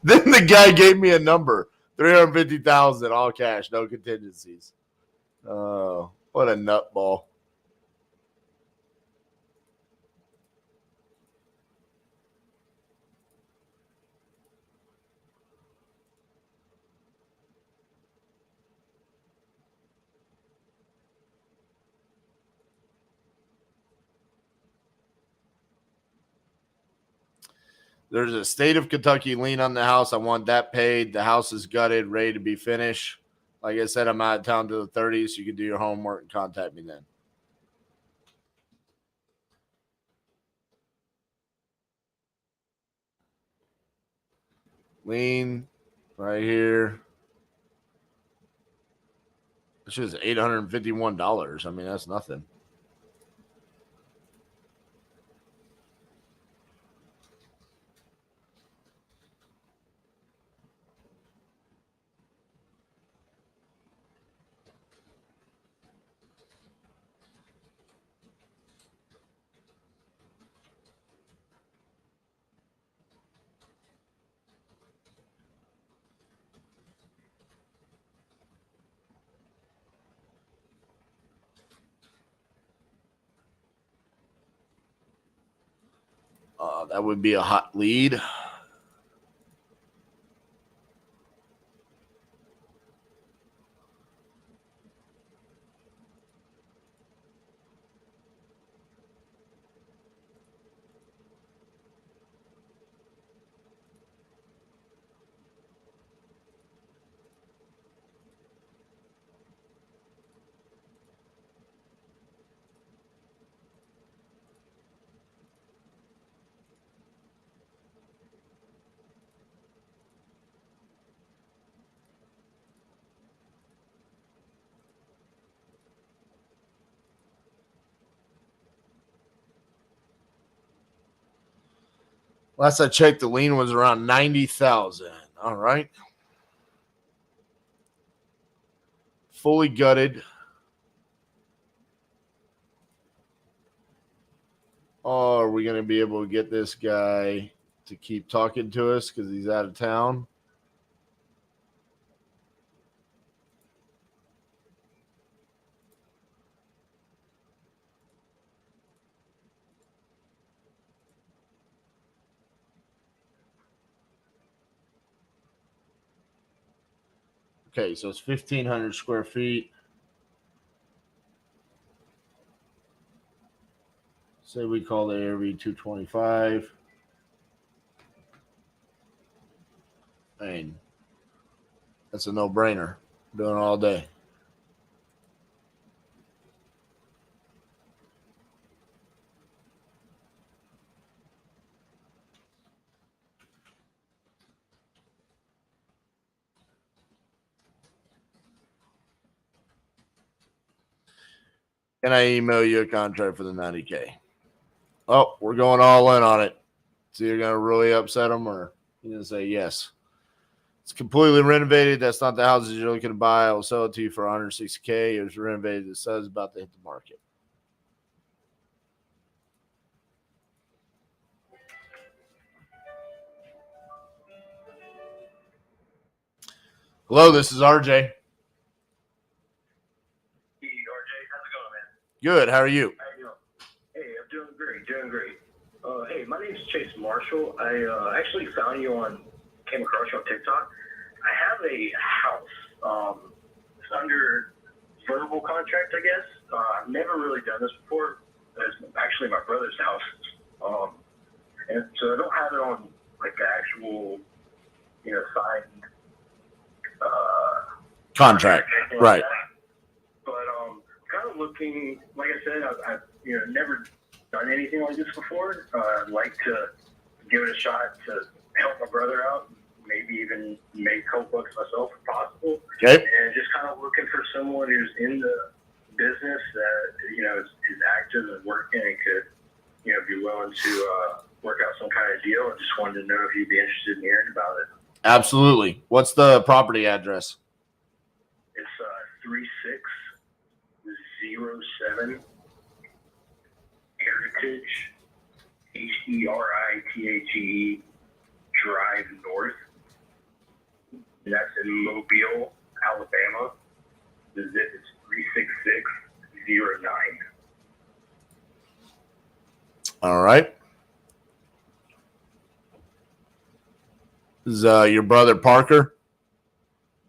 Then the guy gave me a number, 350,000 all cash, no contingencies. Oh, what a nutball. There's a state of Kentucky lien on the house. I want that paid. The house is gutted, ready to be finished. Like I said, I'm out of town to the 30th, so you can do your homework and contact me then. Lien right here. It's just $851. I mean, that's nothing. That would be a hot lead. Last I checked, the lien was around 90,000. All right. Fully gutted. Oh, are we going to be able to get this guy to keep talking to us because he's out of town? Okay, so it's 1,500 square feet. Say we call the ARV 225. I mean, that's a no-brainer. Doing it all day. Can I email you a contract for the 90K? Oh, we're going all in on it. So you're going to really upset them, or you're going to say yes? It's completely renovated. That's not the houses you're looking to buy. I will sell it to you for 160K. It was renovated. The sun's about to hit the market. Hello, this is RJ. Hey, RJ, how's it going, man? Good. How are you? How you doing? Hey, I'm doing great, hey, my name's Chase Marshall. I actually came across you on TikTok. I have a house. It's under verbal contract, I guess. I've never really done this before. It's actually my brother's house. And so I don't have it on, like, the actual, signed Contract. Right. But kind of looking, like I said, I've never done anything like this before. I'd like to give it a shot to help my brother out, maybe even make a couple bucks myself if possible. Okay. And just kind of looking for someone who's in the business that is active and working and could be willing to work out some kind of deal. I just wanted to know if you'd be interested in hearing about it. Absolutely. What's the property address? It's 3607 Heritage, Heritage Drive North. And that's in Mobile, Alabama. The zip is 36609. All right. Is your brother Parker?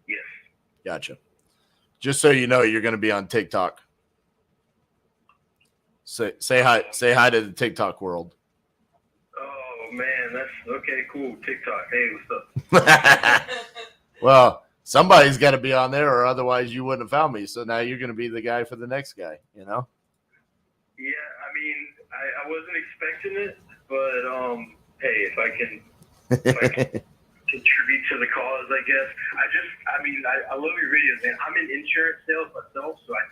Yes. Gotcha. Just so you know, you're going to be on TikTok. Say hi to the TikTok world. Oh man, that's okay. Cool. TikTok. Hey, what's up? Well, somebody's got to be on there, or otherwise you wouldn't have found me. So now you're going to be the guy for the next guy. You know? Yeah, I mean, I wasn't expecting it, but hey, if I can contribute to the cause, I guess. I love your videos, man. I'm in insurance sales myself, so I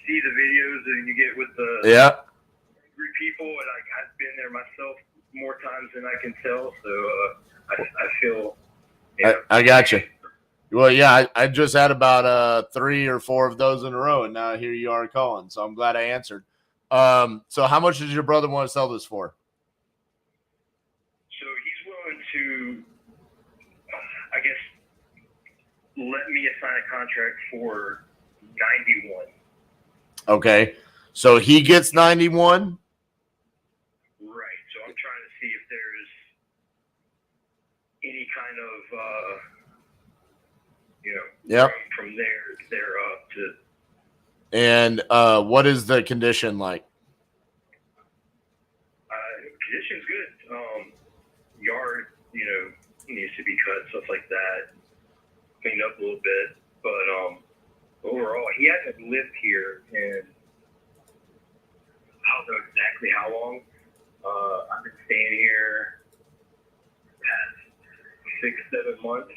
see the videos that you get with the angry people, and I've been there myself more times than I can tell. So I feel. I got you. Well, yeah, I just had about 3 or 4 of those in a row, and now here you are calling. So I'm glad I answered. So how much does your brother want to sell this for? So he's willing to, I guess, let me assign a contract for 91. Okay. So he gets 91? Right. So I'm trying to see if there's any kind of, from there up to. And what is the condition like? Condition's good. Yard, needs to be cut, stuff like that. Cleaned up a little bit. But overall, he hasn't lived here in, I don't know exactly how long. I've been staying here past 6-7 months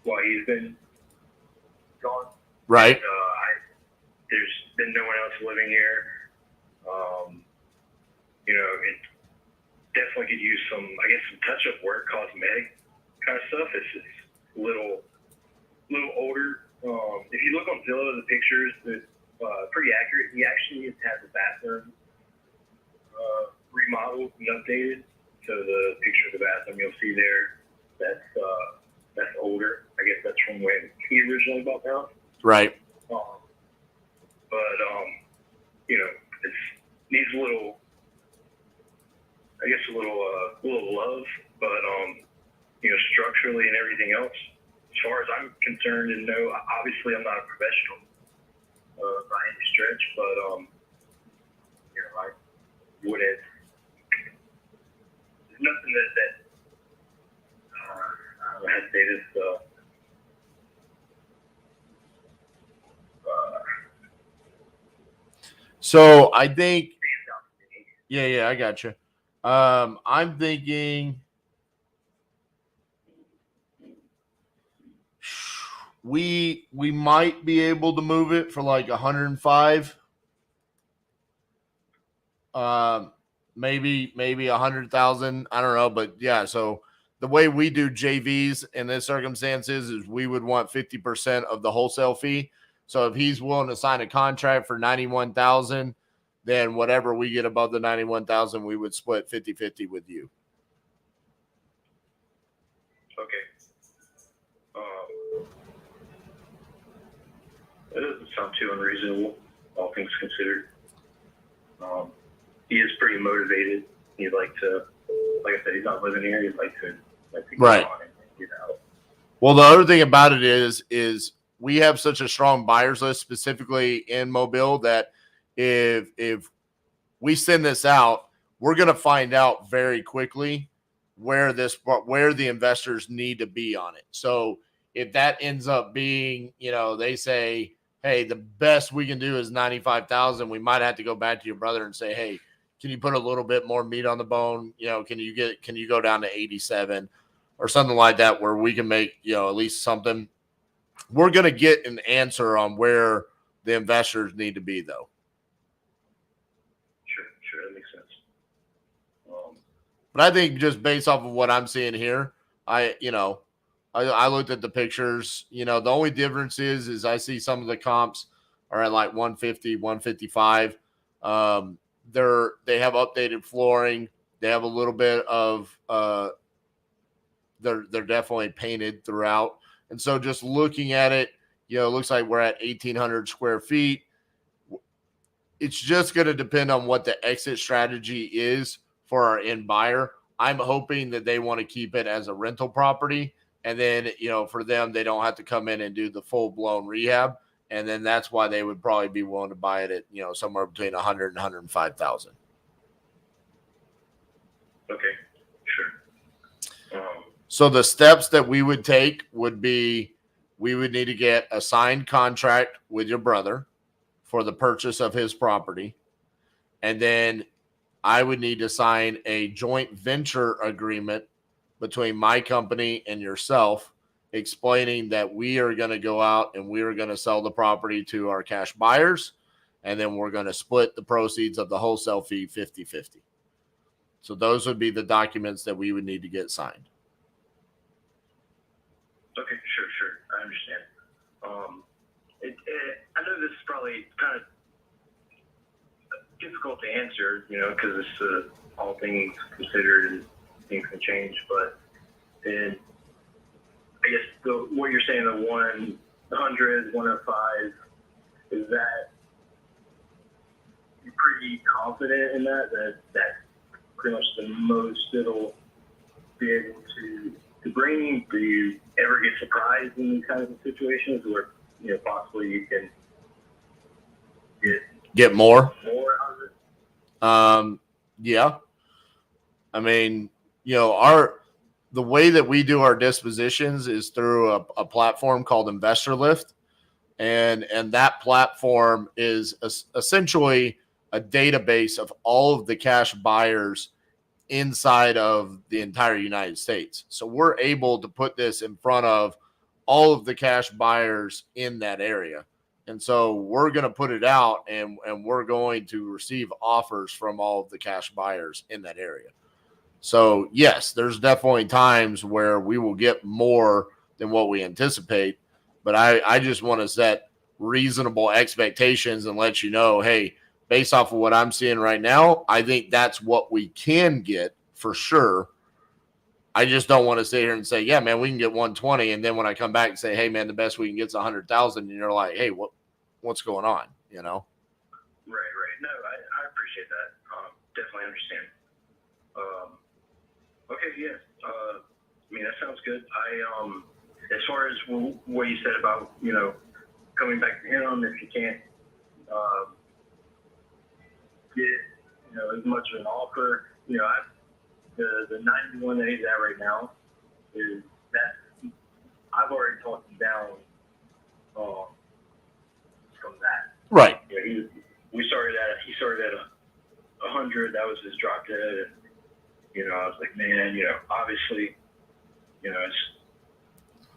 while he's been gone. Right. And, there's been no one else living here. It definitely could use some touch-up work, cosmetic kind of stuff. It's just a little older. If you look on Zillow, the pictures, it's pretty accurate. He actually has a bathroom remodeled and updated. So the picture of the bathroom you'll see there, that's older. I guess that's from when he originally bought the house. Right. It needs a little love, but structurally and everything else, as far as I'm concerned, and no, obviously I'm not a professional by any stretch, but I wouldn't. There's nothing that I don't know how to say this. So I think, yeah, I got you. I'm thinking we might be able to move it for like 105. Maybe 100,000. I don't know, but yeah. So the way we do JVs in this circumstances is we would want 50% of the wholesale fee. So if he's willing to sign a contract for 91,000, then whatever we get above the 91,000, we would split 50-50 with you. Okay. That doesn't sound too unreasonable, all things considered. He is pretty motivated. He'd like to, like I said, he's not living here. He'd like to get right on and get out. Well, the other thing about it is we have such a strong buyers list, specifically in Mobile, that if we send this out, we're going to find out very quickly where the investors need to be on it. So if that ends up being, they say, hey, the best we can do is 95,000, we might have to go back to your brother and say, hey, can you put a little bit more meat on the bone? Can you go down to 87 or something like that, where we can make, at least something. We're going to get an answer on where the investors need to be, though. Sure, that makes sense. But I think just based off of what I'm seeing here, I looked at the pictures. You know, the only difference is I see some of the comps are at like 150, 155. They have updated flooring. They have a little bit of they're definitely painted throughout. And so just looking at it, you know, it looks like we're at 1,800 square feet. It's just going to depend on what the exit strategy is for our end buyer. I'm hoping that they want to keep it as a rental property. And then, you know, for them, they don't have to come in and do the full blown rehab. And then that's why they would probably be willing to buy it at, you know, somewhere between 100 and 105,000. Okay, sure. So the steps that we would take would be, we would need to get a signed contract with your brother for the purchase of his property. And then I would need to sign a joint venture agreement between my company and yourself, explaining that we are going to go out and we are going to sell the property to our cash buyers. And then we're going to split the proceeds of the wholesale fee 50-50. So those would be the documents that we would need to get signed. Okay, sure. I understand. I know this is probably kind of difficult to answer, you know, because it's all things considered and things can change. But then I guess what you're saying, the 100, 105, is that you're pretty confident in that's pretty much the most it'll be able to bring? Do you ever get surprised in these kinds of situations where, you know, possibly you can Get more? more out of it? Yeah. I mean, you know, the way that we do our dispositions is through a platform called Investor Lift. And that platform is essentially a database of all of the cash buyers inside of the entire United States. So we're able to put this in front of all of the cash buyers in that area. And so we're going to put it out and we're going to receive offers from all of the cash buyers in that area. So yes, there's definitely times where we will get more than what we anticipate, but I just want to set reasonable expectations and let you know, hey, based off of what I'm seeing right now, I think that's what we can get for sure. I just don't want to sit here and say, yeah, man, we can get 120. And then when I come back and say, hey, man, the best we can get is 100,000. And you're like, hey, what's going on? You know? Right. No, I appreciate that. Definitely understand. Okay, yeah. I mean, that sounds good. As far as what you said about, you know, coming back to him, if you can't get, you know, as much of an offer, you know, the 91 that he's at right now is that I've already talked him down from that. Right. You know, he started at 100. That was his drop dead. And, you know, I was like, man, you know, obviously, you know, it's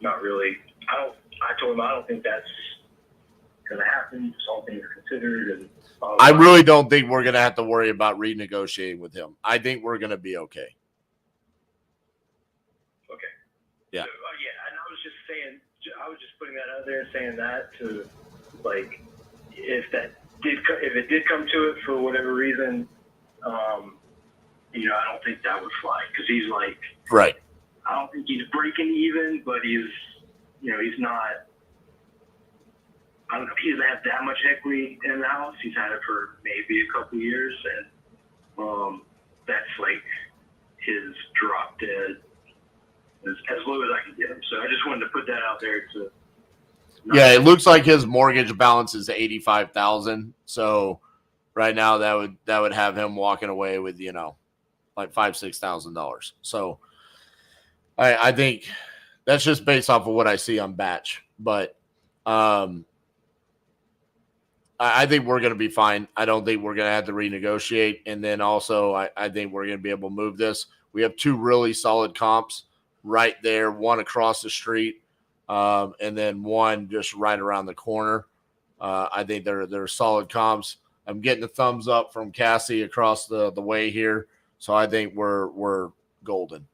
not really. I told him I don't think that's going to happen. Just all things considered, and I really don't think we're going to have to worry about renegotiating with him. I think we're going to be okay. Okay. Yeah. So, yeah, and I was just saying, I was just putting that out there, saying that to, like, if it did come to it for whatever reason, you know, I don't think that would fly because he's like, right. I don't think he's breaking even, but he's, you know, he's not. I don't know. He doesn't have that much equity in the house. He's had it for maybe a couple years, and that's like his drop dead as low as I can get him. So I just wanted to put that out there to. Yeah, it looks like his mortgage balance is $85,000. So right now that would have him walking away with, you know, like $5,000-$6,000. So I think that's just based off of what I see on Batch, but I think we're going to be fine. I don't think we're going to have to renegotiate. And then also I think we're going to be able to move this. We have two really solid comps right there, one across the street, and then one just right around the corner. I think they're solid comps. I'm getting a thumbs up from Cassie across the way here. So I think we're golden.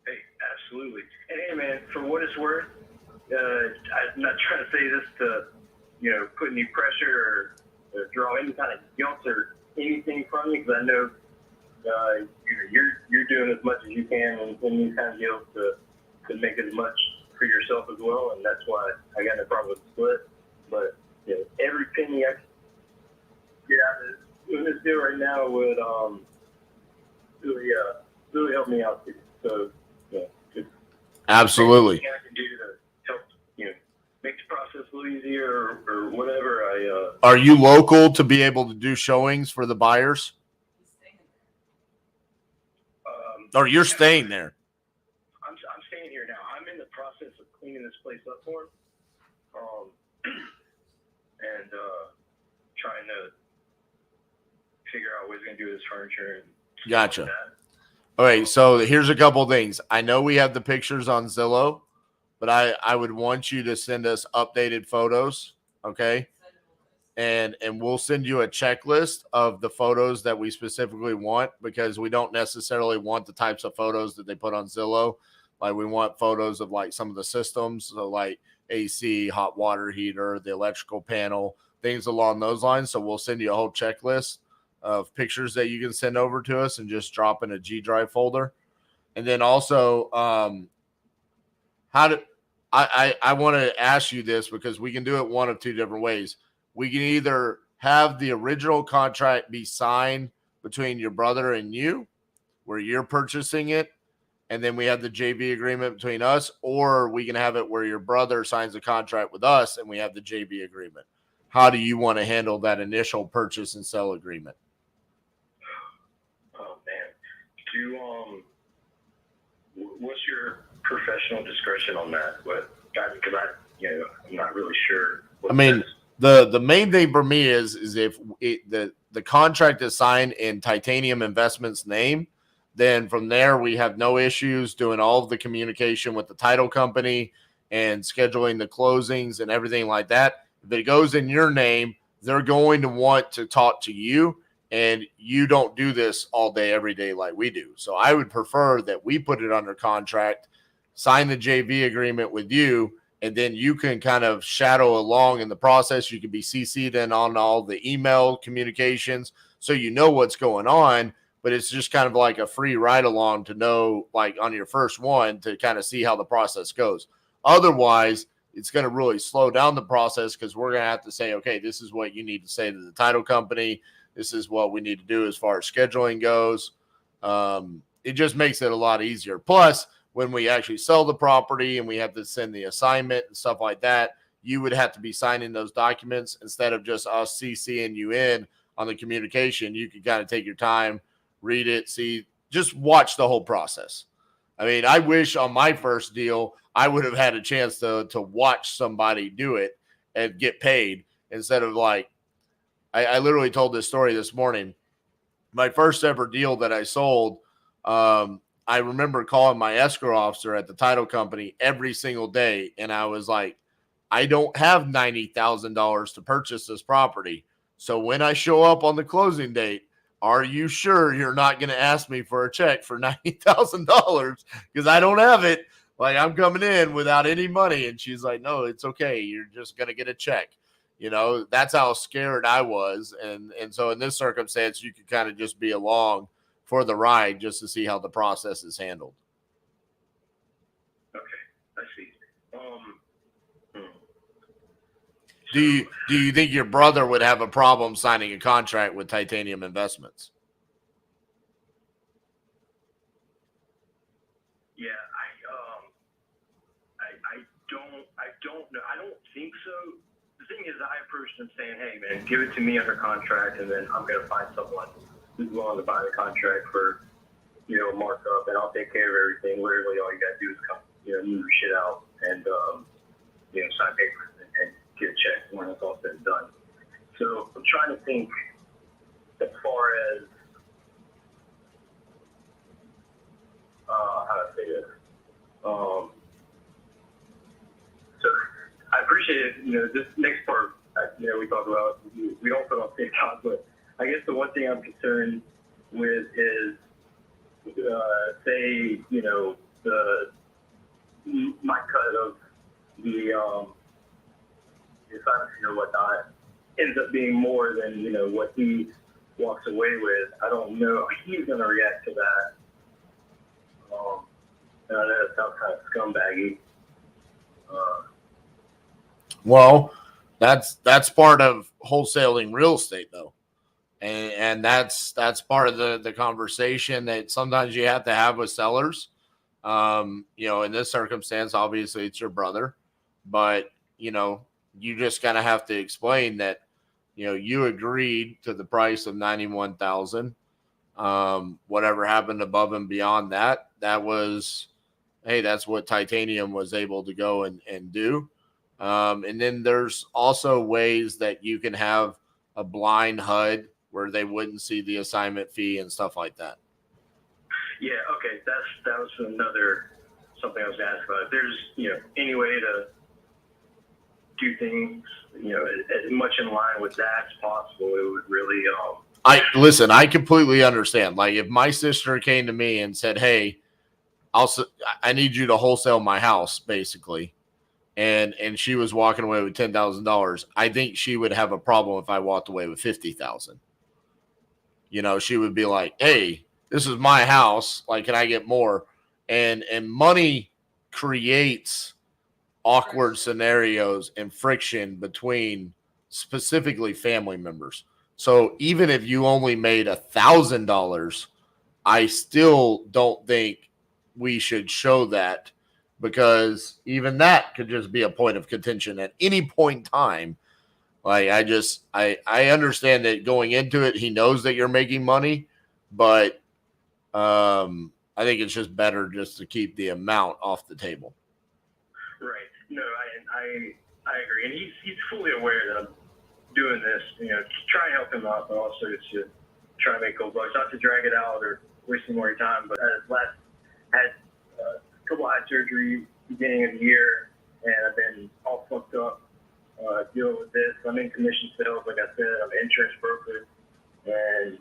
Hey, Absolutely. And hey, man, for what it's worth, I'm not trying to say this to, put any pressure or draw any kind of guilt or anything from you, because I know you're doing as much as you can in these kind of deals to make as much for yourself as well, and that's why I got no problem with the split. But every penny I can get out of this deal right now would really help me out too. So just Absolutely. anything I can do to help make the process a little easier or whatever. Are you local to be able to do showings for the buyers? Or you're staying there? I'm staying here now. I'm in the process of cleaning this place up for him, and trying to figure out what he's going to do with his furniture. And Gotcha. stuff like that. All right, so here's a couple things. I know we have the pictures on Zillow, but I would want you to send us updated photos, okay? And we'll send you a checklist of the photos that we specifically want, because we don't necessarily want the types of photos that they put on Zillow. Like, we want photos of like some of the systems, so like AC, hot water heater, the electrical panel, things along those lines. So we'll send you a whole checklist of pictures that you can send over to us and just drop in a G Drive folder. And then also, I want to ask you this, because we can do it one of two different ways. We can either have the original contract be signed between your brother and you, where you're purchasing it, and then we have the JV agreement between us, or we can have it where your brother signs a contract with us and we have the JV agreement. How do you want to handle that initial purchase and sell agreement? Oh man, what's your professional discretion on that? Because I'm not really sure. The main thing for me is if the contract is signed in Titanium Investments' name, then from there we have no issues doing all of the communication with the title company and scheduling the closings and everything like that. If it goes in your name, they're going to want to talk to you, and you don't do this all day, every day like we do. So I would prefer that we put it under contract, sign the JV agreement with you, and then you can kind of shadow along in the process. You can be CC'd in on all the email communications, so you know what's going on, but it's just kind of like a free ride along to know, like on your first one, to kind of see how the process goes. Otherwise, it's going to really slow down the process, because we're going to have to say, okay, this is what you need to say to the title company. This is what we need to do as far as scheduling goes. It just makes it a lot easier. Plus, when we actually sell the property and we have to send the assignment and stuff like that, you would have to be signing those documents instead of just us CCing you in on the communication. You can kind of take your time, read it, see, just watch the whole process. I mean, I wish on my first deal, I would have had a chance to watch somebody do it and get paid, instead of like, I literally told this story this morning. My first ever deal that I sold, I remember calling my escrow officer at the title company every single day, and I was like, I don't have $90,000 to purchase this property. So when I show up on the closing date, are you sure you're not going to ask me for a check for $90,000? Because I don't have it. Like, I'm coming in without any money. And she's like, no, it's okay. You're just going to get a check. That's how scared I was. And so in this circumstance, you could kind of just be along for the ride just to see how the process is handled. Okay, I see. Do you think your brother would have a problem signing a contract with Titanium Investments? Yeah, I don't know. I don't think so. The thing is, I approached him saying, "Hey, man, give it to me under contract, and then I'm gonna find someone who's willing to buy the contract for, a markup, and I'll take care of everything. Literally, all you gotta do is come, move your shit out and sign papers and get a check when it's all said and done." So I'm trying to think as far as how to say this. So I appreciate it. This next part, we talk about, we don't put on TikTok, but I guess the one thing I'm concerned with is, say, the my cut of the assignment fee or whatnot ends up being more than, you know, what he walks away with. I don't know how he's going to react to that. And I know that sounds kind of scumbaggy. Well, that's part of wholesaling real estate, though, and that's part of the conversation that sometimes you have to have with sellers. You know, in this circumstance, obviously it's your brother, but you know, you just kind of have to explain that, you know, you agreed to the price of $91,000. Whatever happened above and beyond that, that was, hey, that's what Titanium was able to go and do. And then there's also ways that you can have a blind HUD where they wouldn't see the assignment fee and stuff like that. Yeah, okay, that was another something I was going to ask about. If there's, you know, any way to do things, you know, as much in line with that as possible, it would really. I completely understand. Like if my sister came to me and said, "Hey, I need you to wholesale my house," basically, and she was walking away with $10,000, I think she would have a problem if I walked away with $50,000. You know, she would be like, "Hey, this is my house. Like, can I get more?" And money creates awkward scenarios and friction between specifically family members. So even if you only made $1,000, I still don't think we should show that, because even that could just be a point of contention at any point in time. Like I understand that going into it, he knows that you're making money, but I think it's just better just to keep the amount off the table. Right. No, I agree, and he's fully aware that I'm doing this, you know, to try and help him out, but also to try and make gold bucks, not to drag it out or wasting more time. But I had a couple eye surgery beginning of the year, and I've been all fucked up dealing with this. I'm in commission sales, like I said. I'm an insurance broker, and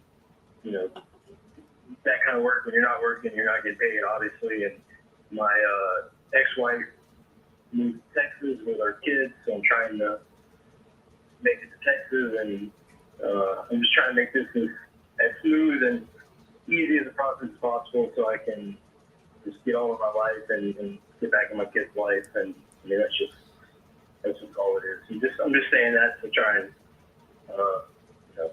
you know, that kind of work, when you're not working, you're not getting paid, obviously. And my ex-wife moved to Texas with our kids, so I'm trying to make it to Texas, and I'm just trying to make this as smooth and easy as a process as possible, so I can just get on with my life and get back in my kids' life. And I mean, that's just all it is. I'm just saying that to try and you know,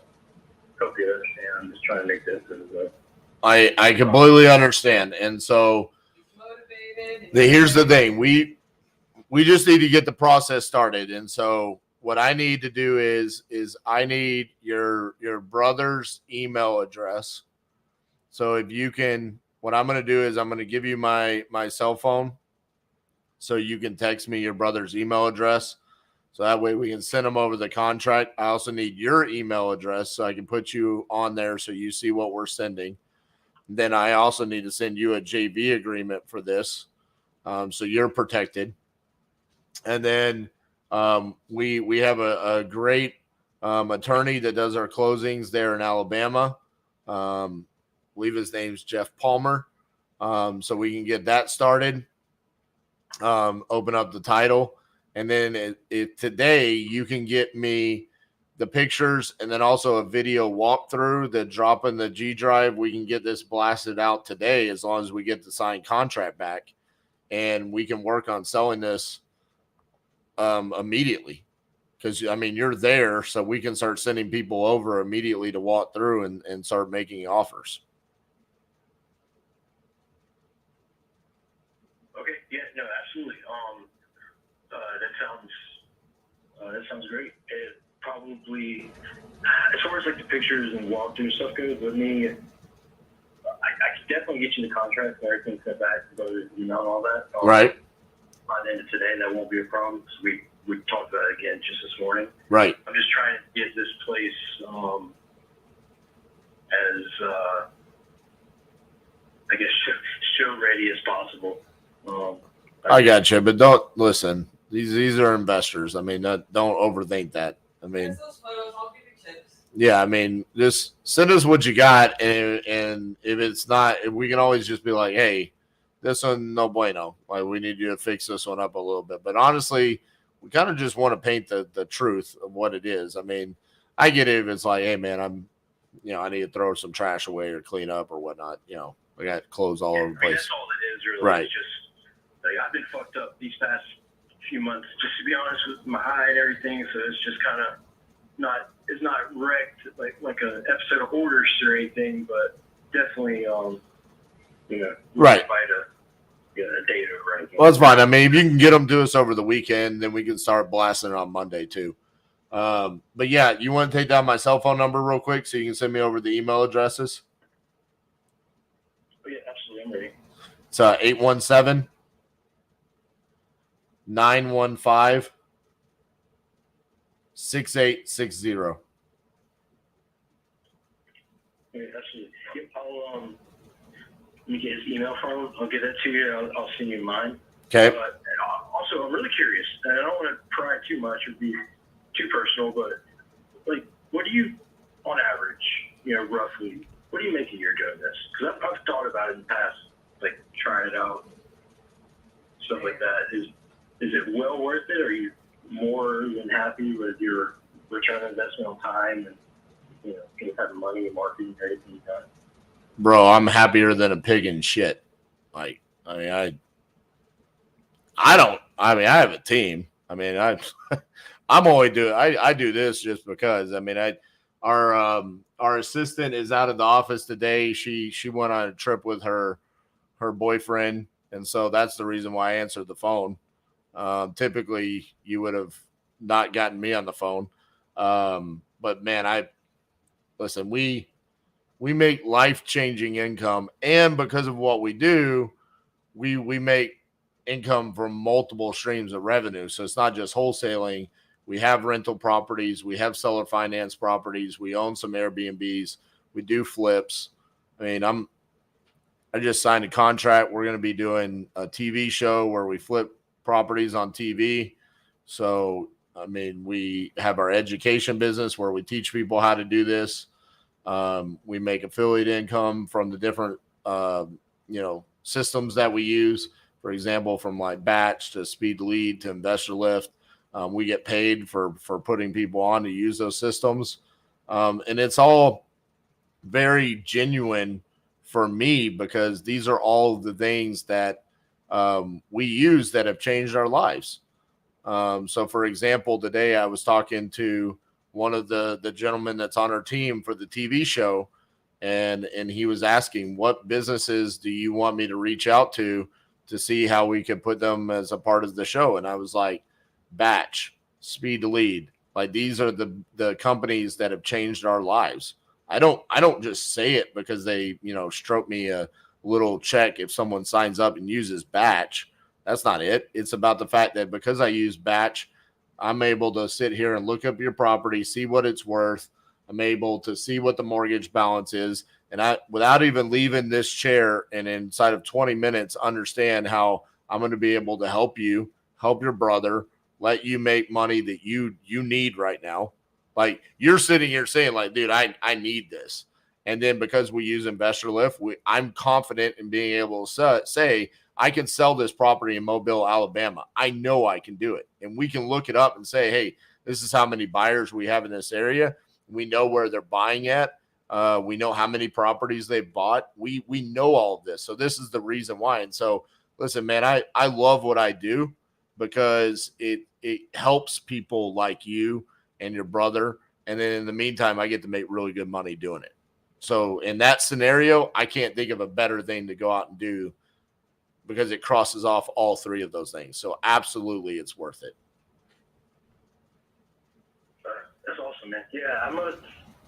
hope you understand. I'm just trying to make this as I completely understand, and so here's the thing: we just need to get the process started. And so what I need to do is I need your brother's email address. So if you can, what I'm going to do is I'm going to give you my cell phone, so you can text me your brother's email address. So that way we can send them over the contract. I also need your email address so I can put you on there so you see what we're sending. Then I also need to send you a JV agreement for this, so you're protected. And then we have a great attorney that does our closings there in Alabama. I believe his name's Jeff Palmer. So we can get that started, open up the title. And then today you can get me the pictures and then also a video walkthrough that drop in the G drive. We can get this blasted out today as long as we get the signed contract back, and we can work on selling this immediately. Because I mean, you're there, so we can start sending people over immediately to walk through and start making offers. Okay. Yeah. No. Absolutely. That sounds great. It probably, as far as like the pictures and walkthrough stuff goes, with me, I can definitely get you the contract and everything sent back to go to email and all that. Right. By the end of today, that won't be a problem. So we talked about it again just this morning. Right. I'm just trying to get this place as I guess show ready as possible. I got you, but don't listen. These are investors. I mean, don't overthink that. I mean, yeah, I mean, just send us what you got, and if it's not, we can always just be like, hey, this one, no bueno. Like, we need you to fix this one up a little bit. But honestly, we kind of just want to paint the truth of what it is. I mean, I get it if it's like, hey, man, I need to throw some trash away or clean up or whatnot. I got clothes all over the place. That's all it is, really. Right. It's just, like, I've been fucked up these past few months, just to be honest, with my high and everything. So it's just kind of it's not wrecked like an episode of Hoarders or anything, but definitely, Right. By a date or anything. Well, that's fine. I mean, if you can get them to us over the weekend, then we can start blasting it on Monday too. But yeah, you want to take down my cell phone number real quick so you can send me over the email addresses? Oh, yeah, absolutely. I'm ready. It's 817 915 6860. Yeah, absolutely. Yep, I'll let me get his email from him. I'll get that to you. I'll send you mine. Okay. But also, I'm really curious, and I don't want to pry too much or be too personal, but like, what do you, on average, roughly, what do you make a year doing this? Because I've thought about it in the past, like trying it out, stuff like that. Is it well worth it? Are you more than happy with your return on investment on time and any type of money and marketing or anything you've done? Bro, I'm happier than a pig in shit. I have a team. I mean, I'm only doing, I do this just because, I mean, our assistant is out of the office today. She went on a trip with her boyfriend. And so that's the reason why I answered the phone. Typically you would have not gotten me on the phone. But man, listen, we make life-changing income, and because of what we do, we make income from multiple streams of revenue. So it's not just wholesaling. We have rental properties, we have seller finance properties, we own some Airbnbs, we do flips. I mean, I just signed a contract. We're going to be doing a TV show where we flip properties on TV. So, I mean, we have our education business where we teach people how to do this. We make affiliate income from the different, systems that we use. For example, from like Batch to Speed Lead to Investor Lift. We get paid for putting people on to use those systems. And it's all very genuine for me because these are all the things that we use that have changed our lives. So for example, today I was talking to one of the gentlemen that's on our team for the TV show, and he was asking, what businesses do you want me to reach out to see how we could put them as a part of the show? And I was like, Batch, Speed to Lead. Like, these are the companies that have changed our lives. I don't just say it because they, stroke me a little check if someone signs up and uses Batch. That's not it. It's about the fact that because I use Batch, I'm able to sit here and look up your property, see what it's worth. I'm able to see what the mortgage balance is. And without even leaving this chair, and inside of 20 minutes, understand how I'm going to be able to help you, help your brother, let you make money that you need right now. Like, you're sitting here saying, like, dude, I need this. And then because we use Investor Lift, I'm confident in being able to say, I can sell this property in Mobile, Alabama. I know I can do it. And we can look it up and say, hey, this is how many buyers we have in this area. We know where they're buying at. We know how many properties they've bought. We know all of this. So this is the reason why. And so, listen, man, I love what I do because it helps people like you and your brother. And then in the meantime, I get to make really good money doing it. So in that scenario, I can't think of a better thing to go out and do because it crosses off all three of those things. So absolutely, it's worth it. That's awesome, man. Yeah, I'm going to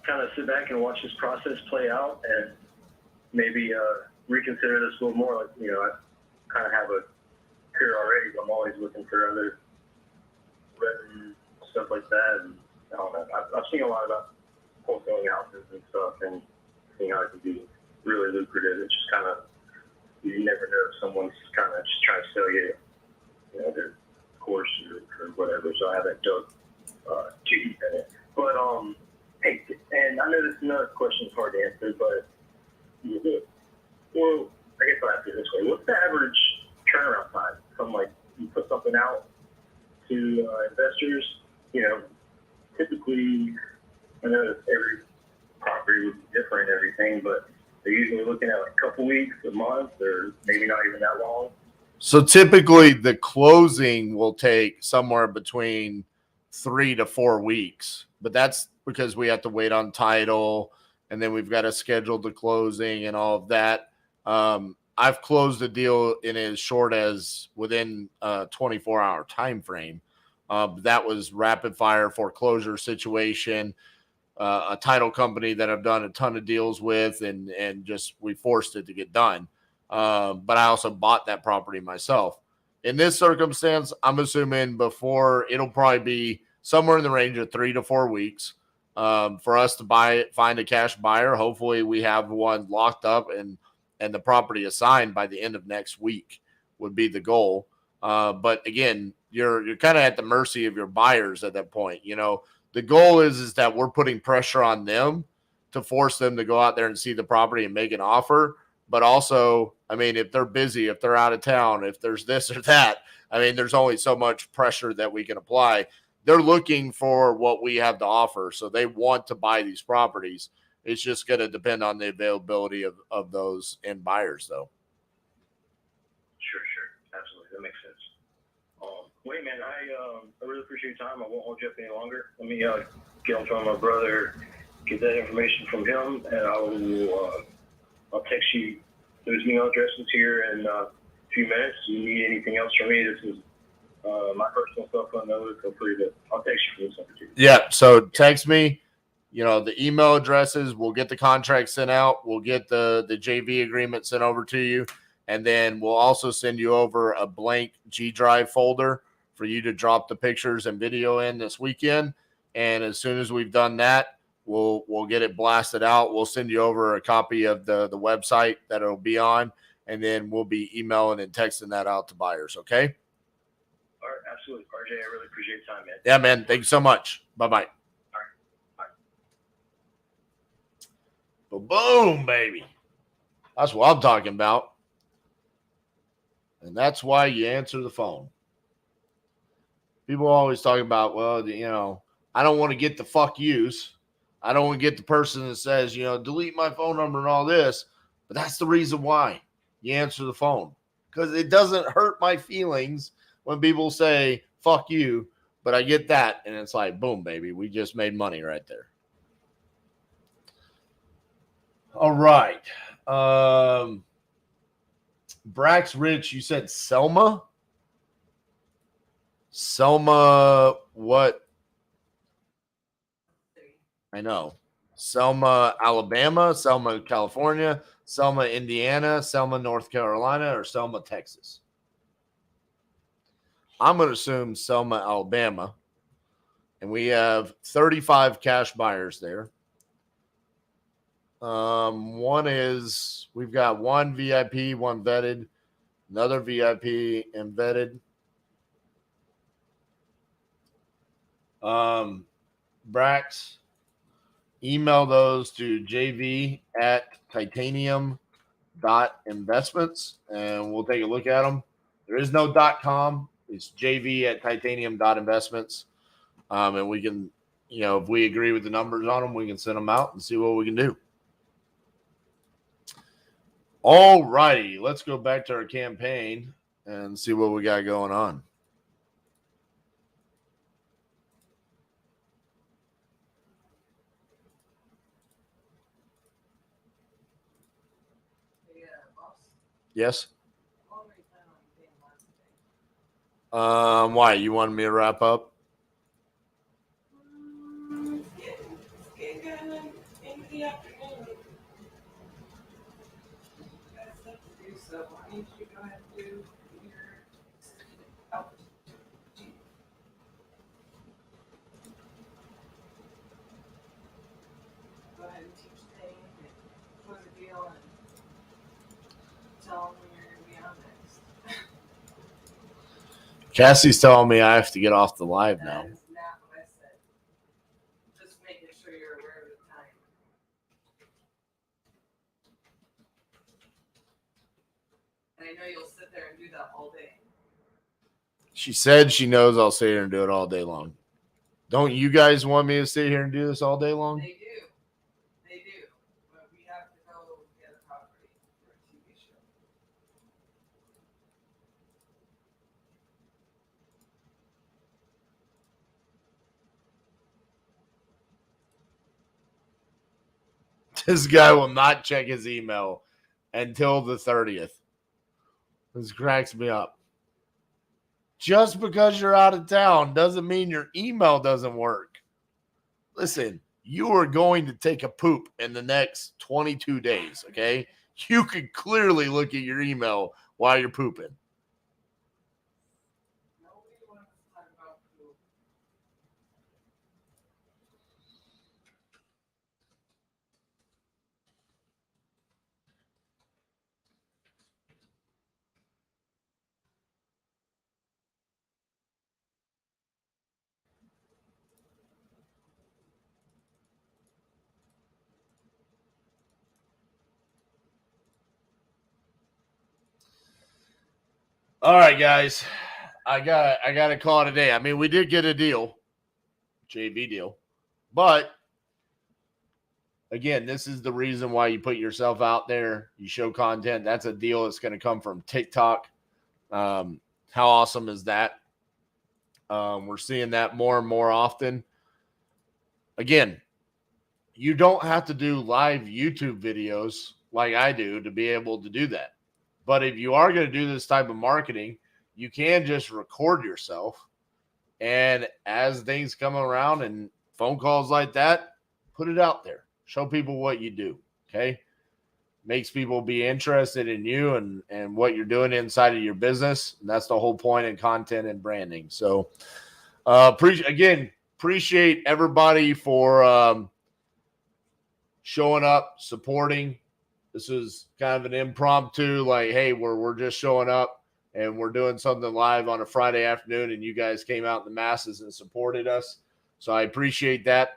kind of sit back and watch this process play out and maybe reconsider this a little more. Like, I kind of have a career already, but I'm always looking for other revenue, stuff like that. And I don't know. I've seen a lot about wholesaling houses and stuff and seeing how it can be really lucrative. It's just kind of, you never know if someone's kind of just trying to sell you, their course or whatever. So I haven't dug too deep in it. But, hey, and I know this is another question is hard to answer, but, well, I guess I'll ask you this way. What's the average turnaround time from like you put something out to investors? You know, typically, I know that every property would be different and everything, but they're usually looking at like a couple weeks, a month, or maybe not even that long. So typically the closing will take somewhere between 3 to 4 weeks, but that's because we have to wait on title and then we've got to schedule the closing and all of that. I've closed a deal in as short as within a 24-hour time frame. That was rapid fire foreclosure situation, a title company that I've done a ton of deals with, and just we forced it to get done. But I also bought that property myself. In this circumstance, I'm assuming before it'll probably be somewhere in the range of 3 to 4 weeks for us to buy it, find a cash buyer. Hopefully we have one locked up and the property assigned by the end of next week would be the goal. But again, you're kind of at the mercy of your buyers at that point. You know, the goal is that we're putting pressure on them to force them to go out there and see the property and make an offer. But also, I mean, if they're busy, if they're out of town, if there's this or that, I mean, there's only so much pressure that we can apply. They're looking for what we have to offer. So they want to buy these properties. It's just going to depend on the availability of those end buyers, though. Sure. Absolutely. That makes sense. Wait, man, I really appreciate your time. I won't hold you up any longer. Let me get on phone with my brother, get that information from him, and I'll text you those email addresses here in a few minutes. If you need anything else from me, this is my personal cell phone number. Feel free to, I'll text you for this opportunity. Yeah, so text me. You know, the email addresses, we'll get the contract sent out. We'll get the JV agreement sent over to you. And then we'll also send you over a blank G Drive folder for you to drop the pictures and video in this weekend. And as soon as we've done that, we'll get it blasted out. We'll send you over a copy of the website that it'll be on. And then we'll be emailing and texting that out to buyers. Okay? All right, absolutely. RJ, I really appreciate your time, man. Yeah, man. Thank you so much. Bye-bye. Boom, baby. That's what I'm talking about. And that's why you answer the phone. People always talk about, well, you know, I don't want to get the fuck yous. I don't want to get the person that says, you know, delete my phone number and all this. But that's the reason why you answer the phone. Because it doesn't hurt my feelings when people say, fuck you. But I get that. And it's like, boom, baby. We just made money right there. All right. Brax Rich, you said Selma? Selma, what? I know. Selma, Alabama, Selma, California, Selma, Indiana, Selma, North Carolina, or Selma, Texas? I'm going to assume Selma, Alabama. And we have 35 cash buyers there. One is, we've got one VIP, one vetted, another VIP and vetted. Brax, email those to jv@titanium.investments and we'll take a look at them. There is no .com. It's jv@titanium.investments. And we can, you know, if we agree with the numbers on them, we can send them out and see what we can do. All righty, let's go back to our campaign and see what we got going on. Yes. Why? You wanted me to wrap up? So why don't you go ahead and do your go ahead and teach the thing and close the deal and tell them when you're going to be on next. Cassie's telling me I have to get off the live now. That is not what I said. Just making sure you're aware of the time. I know you'll sit there and do that all day. She said she knows I'll sit here and do it all day long. Don't you guys want me to sit here and do this all day long? They do. They do. But we have to go get a property for a TV show. This guy will not check his email until the 30th. This cracks me up. Just because you're out of town doesn't mean your email doesn't work. Listen, you are going to take a poop in the next 22 days, okay? You can clearly look at your email while you're pooping. Nobody wants to talk about poop. All right, guys. I got to call it a day. I mean, we did get a deal, JV deal, but again, this is the reason why you put yourself out there. You show content. That's a deal that's going to come from TikTok. How awesome is that? We're seeing that more and more often. Again, you don't have to do live YouTube videos like I do to be able to do that. But if you are going to do this type of marketing, you can just record yourself. And as things come around and phone calls like that, put it out there. Show people what you do, okay? Makes people be interested in you and what you're doing inside of your business. And that's the whole point in content and branding. So, appreciate everybody for showing up, supporting. This is kind of an impromptu, like, hey, we're just showing up and we're doing something live on a Friday afternoon, and you guys came out in the masses and supported us. So I appreciate that.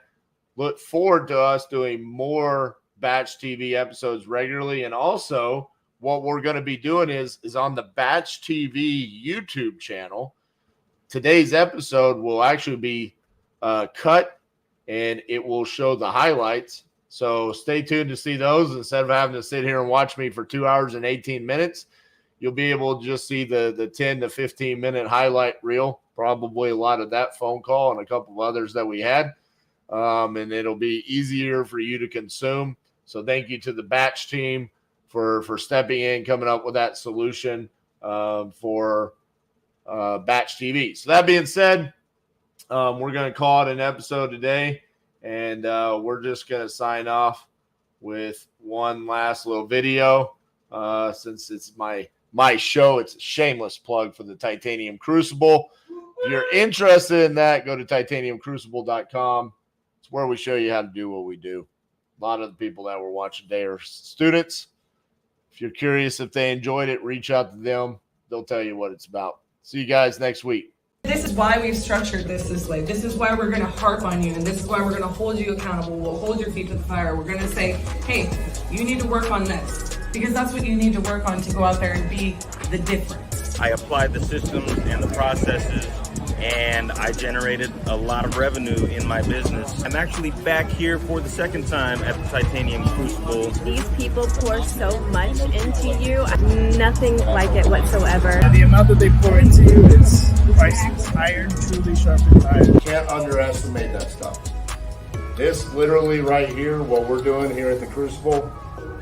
Look forward to us doing more Batch TV episodes regularly. And also what we're going to be doing is on the Batch TV YouTube channel. Today's episode will actually be cut, and it will show the highlights. So stay tuned to see those. Instead of having to sit here and watch me for 2 hours and 18 minutes, you'll be able to just see the 10 to 15 minute highlight reel, probably a lot of that phone call and a couple of others that we had. And it'll be easier for you to consume. So thank you to the Batch team for stepping in, coming up with that solution for Batch TV. So that being said, we're going to call it an episode today. And we're just going to sign off with one last little video. Since it's my show, it's a shameless plug for the Titanium Crucible. If you're interested in that, go to titaniumcrucible.com. It's where we show you how to do what we do. A lot of the people that we're watching today are students. If you're curious if they enjoyed it, reach out to them. They'll tell you what it's about. See you guys next week. This is why we've structured this way. This is why we're going to harp on you, and this is why we're going to hold you accountable. We'll hold your feet to the fire. We're going to say, hey, you need to work on this, because that's what you need to work on to go out there and be the difference. I applied the systems and the processes, and I generated a lot of revenue in my business. I'm actually back here for the second time at the Titanium Crucible. These people pour so much into you. Nothing like it whatsoever. The amount that they pour into you is priceless. Iron truly sharpens iron. Can't underestimate that stuff. This literally right here, what we're doing here at the Crucible,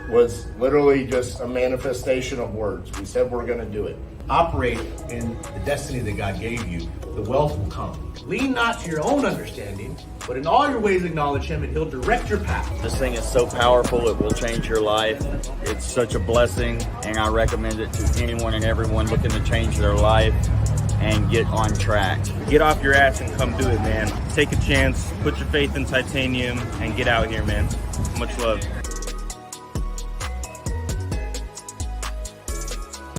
was literally just a manifestation of words. We said we're going to do it. Operate in the destiny that God gave you. The wealth will come. Lean not to your own understanding, but in all your ways acknowledge Him, and He'll direct your path. This thing is so powerful, it will change your life. It's such a blessing, and I recommend it to anyone and everyone looking to change their life and get on track. Get off your ass and come do it, man. Take a chance, put your faith in Titanium, and get out here, man. Much love.